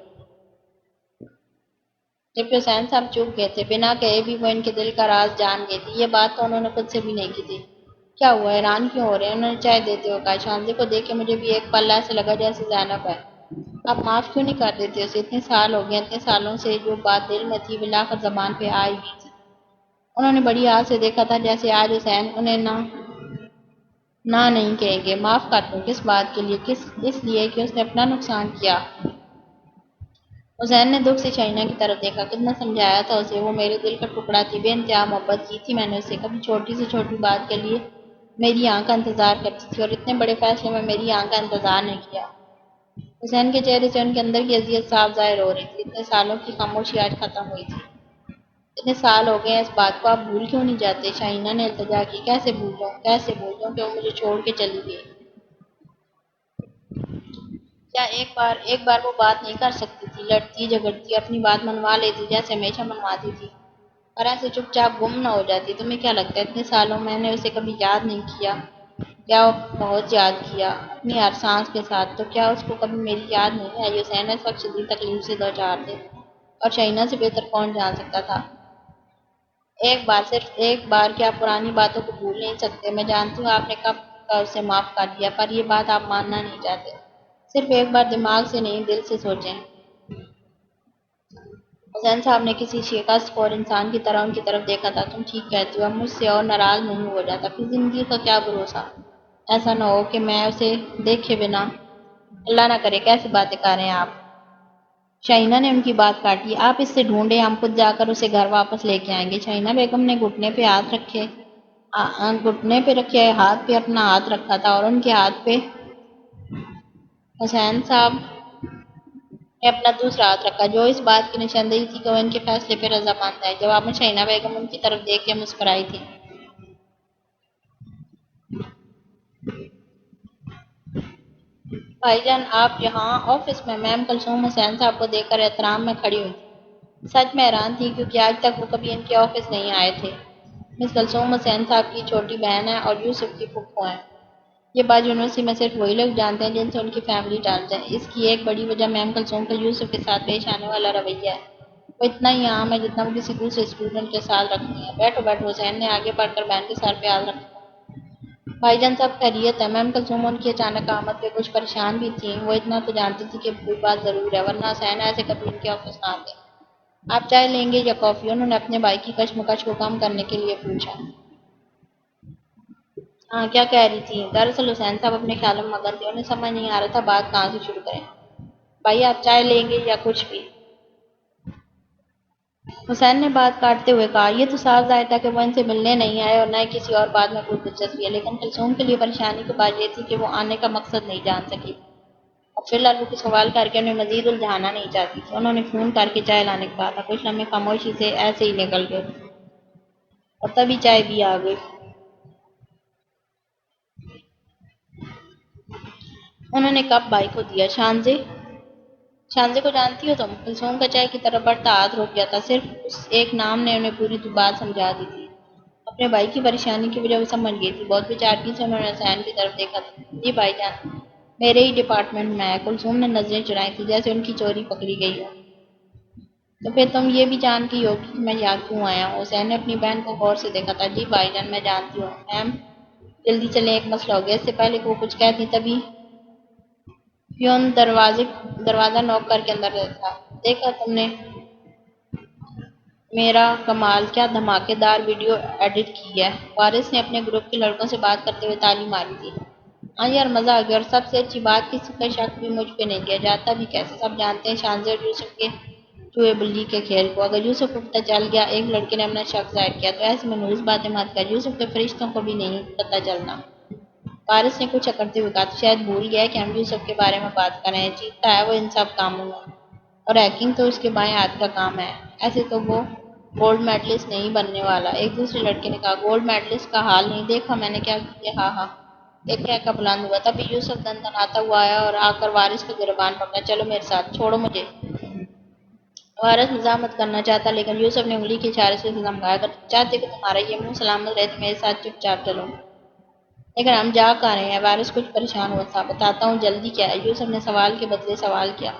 جبکہ حسین صاحب چپ گئے تھے، بنا کہے بھی وہ ان کے دل کا راز جان گئی تھی۔ یہ بات تو انہوں نے خود سے بھی نہیں کی تھی۔ کیا ہوا؟ حیران کیوں ہو رہے ہیں؟ انہوں نے چائے دیتے ہوئے کہا۔ شانزی کو دیکھ کے مجھے بھی ایک پل ایسے لگا جیسے زینب ہے۔ آپ معاف کیوں نہیں کر دیتے اسے؟ اتنے سال ہو گئے، اتنے سالوں سے جو بات دل میں تھی بالآخر زبان پہ آئی ہی تھی۔ انہوں نے بڑی آس سے دیکھا تھا، جیسے آج حسین انہیں نہ نہیں کہیں گے۔ معاف کر دوں؟ کس بات کے لیے؟ اس لیے کہ اس نے اپنا نقصان کیا۔ حسین نے دکھ سے شہینہ کی طرف دیکھا۔ کتنا سمجھایا تھا اسے، وہ میرے دل کا ٹکڑا تھی، بے انتہا محبت کی تھی میں نے اسے، کبھی چھوٹی سے چھوٹی بات کے لیے میری آنکھ کا انتظار کرتی تھی، اور اتنے بڑے فیصلے میں میری آنکھ کا انتظار نہیں کیا۔ حسین کے چہرے سے ان کے اندر کی اذیت صاف ظاہر ہو رہی تھی۔ اتنے سالوں کی خاموشی آج ختم ہوئی تھی۔ اتنے سال ہو گئے ہیں اس بات کو، آپ بھول کیوں نہیں جاتے؟ شاہینہ نے التجا کی۔ کیسے بھول جاؤں کہ وہ مجھے چھوڑ کے چلی گئی؟ کیا ایک بار وہ بات نہیں کر سکتی تھی؟ لڑتی جھگڑتی، اپنی بات منوا لیتی جیسے ہمیشہ منواتی تھی، اور ایسے چپ چاپ گم نہ ہو جاتی۔ تمہیں کیا لگتا ہے اتنے سالوں میں نے اسے کبھی یاد نہیں کیا؟ کیا بہت یاد کیا، اپنی ہر سانس کے ساتھ۔ تو کیا اس کو کبھی میری یاد نہیں آئی؟ حسین اس وقت شدید تکلیف سے دوچار تھے، اور شہینہ سے بہتر کون جان سکتا تھا؟ ایک بار، صرف ایک بار کیا آپ پرانی باتوں کو بھول نہیں سکتے؟ میں جانتی ہوں آپ نے کب کا اسے معاف کر دیا، پر یہ بات آپ ماننا نہیں چاہتے۔ صرف ایک بار دماغ سے نہیں، دل سے سوچیں۔ حسین صاحب نے کسی شکست خور انسان کی طرح ان کی طرف دیکھا تھا۔ تم ٹھیک کہتی ہو، اب مجھ سے اور ناراض نہیں ہو جاتا۔ پھر زندگی کا کیا بھروسہ؟ ایسا نہ ہو کہ میں اسے دیکھے بنا، اللہ نہ کرے، کیسی باتیں کر رہے ہیں آپ؟ شاہینہ نے ان کی بات کاٹی۔ آپ اس سے ڈھونڈے، ہم خود جا کر اسے گھر واپس لے کے آئیں گے۔ شاہینہ بیگم نے گھٹنے پہ رکھے ہاتھ پہ اپنا ہاتھ رکھا تھا اور ان کے ہاتھ پہ حسین صاحب نے اپنا دوسرا ہاتھ رکھا، جو اس بات کی نشاندہی تھی کہ وہ ان کے فیصلے پہ رضامند ہے۔ جواب میں شاہینہ بیگم ان کی طرف دیکھ کے مسکرائی تھی۔ بھائی جان آپ یہاں؟ آفس میں میم کلثوم حسین صاحب کو دیکھ کر احترام میں کھڑی ہوئی تھی۔ سچ میں حیران تھی کیونکہ آج تک وہ کبھی ان کے آفس نہیں آئے تھے۔ مس کلثوم حسین صاحب کی چھوٹی بہن ہے اور یوسف کی پھپھو ہیں۔ یہ بات یونیورسٹی میں صرف وہی لوگ جانتے ہیں جن سے ان کی فیملی ٹرمز ہے۔ اس کی ایک بڑی وجہ میم کلثوم کا یوسف کے ساتھ پیش آنے والا رویہ ہے۔ وہ اتنا ہی عام ہے جتنا وہ کسی دوسرے اسٹوڈنٹ کے ساتھ رکھتی ہیں۔ بیٹھو بیٹھو، حسین نے آگے بڑھ کر بہن کے سر پہ ہاتھ رکھا۔ بھائی جان سب خیریت ہے؟ میم کلثوم ان کی اچانک آمد پہ کچھ پریشان بھی تھیں۔ وہ اتنا تو جانتی تھی کہ کوئی بات ضرور ہے، ورنہ حسین ایسے کبھی ان کے آفس نہ آتے۔ آپ چائے لیں گے یا کافی؟ انہوں نے اپنے بھائی کی کشمکش کو کم کرنے کے لیے پوچھا۔ ہاں کیا کہہ رہی تھی؟ دراصل حسین صاحب اپنے خیالوں میں مگن تھے، انہیں سمجھ نہیں آ رہا تھا بات کہاں سے شروع کریں۔ بھائی آپ چائے لیں گے یا کچھ بھی؟ حسین نے بات کاٹتے ہوئے کہا۔ یہ تو صاف ظاہر تھا کہ وہ ان سے ملنے نہیں آئے اور نہ ہی کسی اور بات میں کوئی دلچسپی ہے، لیکن کلثوم کے لیے پریشانی کی بات یہ تھی کہ وہ آنے کا مقصد نہیں جان سکی اور فی الحال وہ کچھ سوال کر کے انہیں مزید الجھانا نہیں چاہتی تھی۔ انہوں نے فون کر کے چائے لانے کو کہا تھا۔ کچھ لمحے خاموشی سے ایسے ہی نکل گئے اور تبھی چائے بھی آ گئی۔ انہوں نے کپ بھائی کو دیا۔ شانزے کو جانتی ہو تم؟ کلثوم کا چائے کی طرف بڑھتا ہاتھ رک گیا تھا۔ صرف اس ایک نام نے انہیں پوری بات سمجھا دی تھی۔ اپنے بھائی کی پریشانی کی وجہ وہ سمجھ گئی تھی۔ بہت بےچارگی سے انہوں نے حسین کی طرف دیکھا تھا۔ جی بھائی جان، میرے ہی ڈپارٹمنٹ میں ہے۔ کلثوم نے نظریں چرائی تھی جیسے ان کی چوری پکڑی گئی ہو۔ تو پھر تم یہ بھی جانتی ہوگی کہ میں یہاں کیوں آیا ہوں؟ حسین نے اپنی بہن کو غور سے دیکھا تھا۔ جی بھائی جان میں جانتی ہوں۔ میم جلدی چلیں، ایک مسئلہ ہو گیا۔ اس سے پہلے کہ وہ کچھ کہتی تبھی پیون دروازہ نوک کر کے اندر تھا۔ دیکھا تم نے میرا کمال کیا دھماکے دار ویڈیو ایڈٹ کی ہے؟ وارث نے اپنے گروپ کے لڑکوں سے بات کرتے ہوئے تالی ماری تھی۔ ہاں یار مزہ آ گیا، اور سب سے اچھی بات کسی کا شک بھی مجھ پہ نہیں کیا جاتا بھی کیسے؟ سب جانتے ہیں شانزے اور یوسف کے چوہے بلی کے کھیل کو۔ اگر یوسف کو پتہ چل گیا ایک لڑکے نے اپنا شک ظاہر کیا تو ایسے منحوس باتیں مت کر، یوسف کے فرشتوں کو بھی نہیں پتہ چلنا۔ وارث نے کچھ اکڑتے ہوئے کہا۔ تو شاید بھول گیا ہے کہ ہم یوسف کے بارے میں بات کر رہے ہیں۔ چیختا ہے وہ ان سب کاموں میں، اور ہیکنگ تو اس کے بائیں ہاتھ کا کام ہے۔ ایسے تو وہ گولڈ میڈلسٹ نہیں بننے والا۔ ایک دوسرے لڑکے نے کہا۔ گولڈ میڈلسٹ کا حال نہیں دیکھا میں نے کیا کیا؟ ہاں ہاں، ایک کہہ کا بلند ہوا۔ تبھی یوسف دن دن آتا ہوا آیا اور آ کر وارث کا گریبان پکڑا۔ چلو میرے ساتھ، چھوڑو مجھے۔ وارث مزاحمت کرنا چاہتا لیکن یوسف نے انگلی کے اشارے سے اسے دھمکایا۔ اگر تم چاہتے کہ تمہارا یہ منہ سلامت رہے تو میرے ساتھ چپ چاپ چلو۔ لیکن ہم جا کہاں رہے ہیں؟ وارث کچھ پریشان ہوا تھا۔ بتاتا ہوں، جلدی کیا ہے؟ یوسف نے سوال کے بدلے سوال کیا۔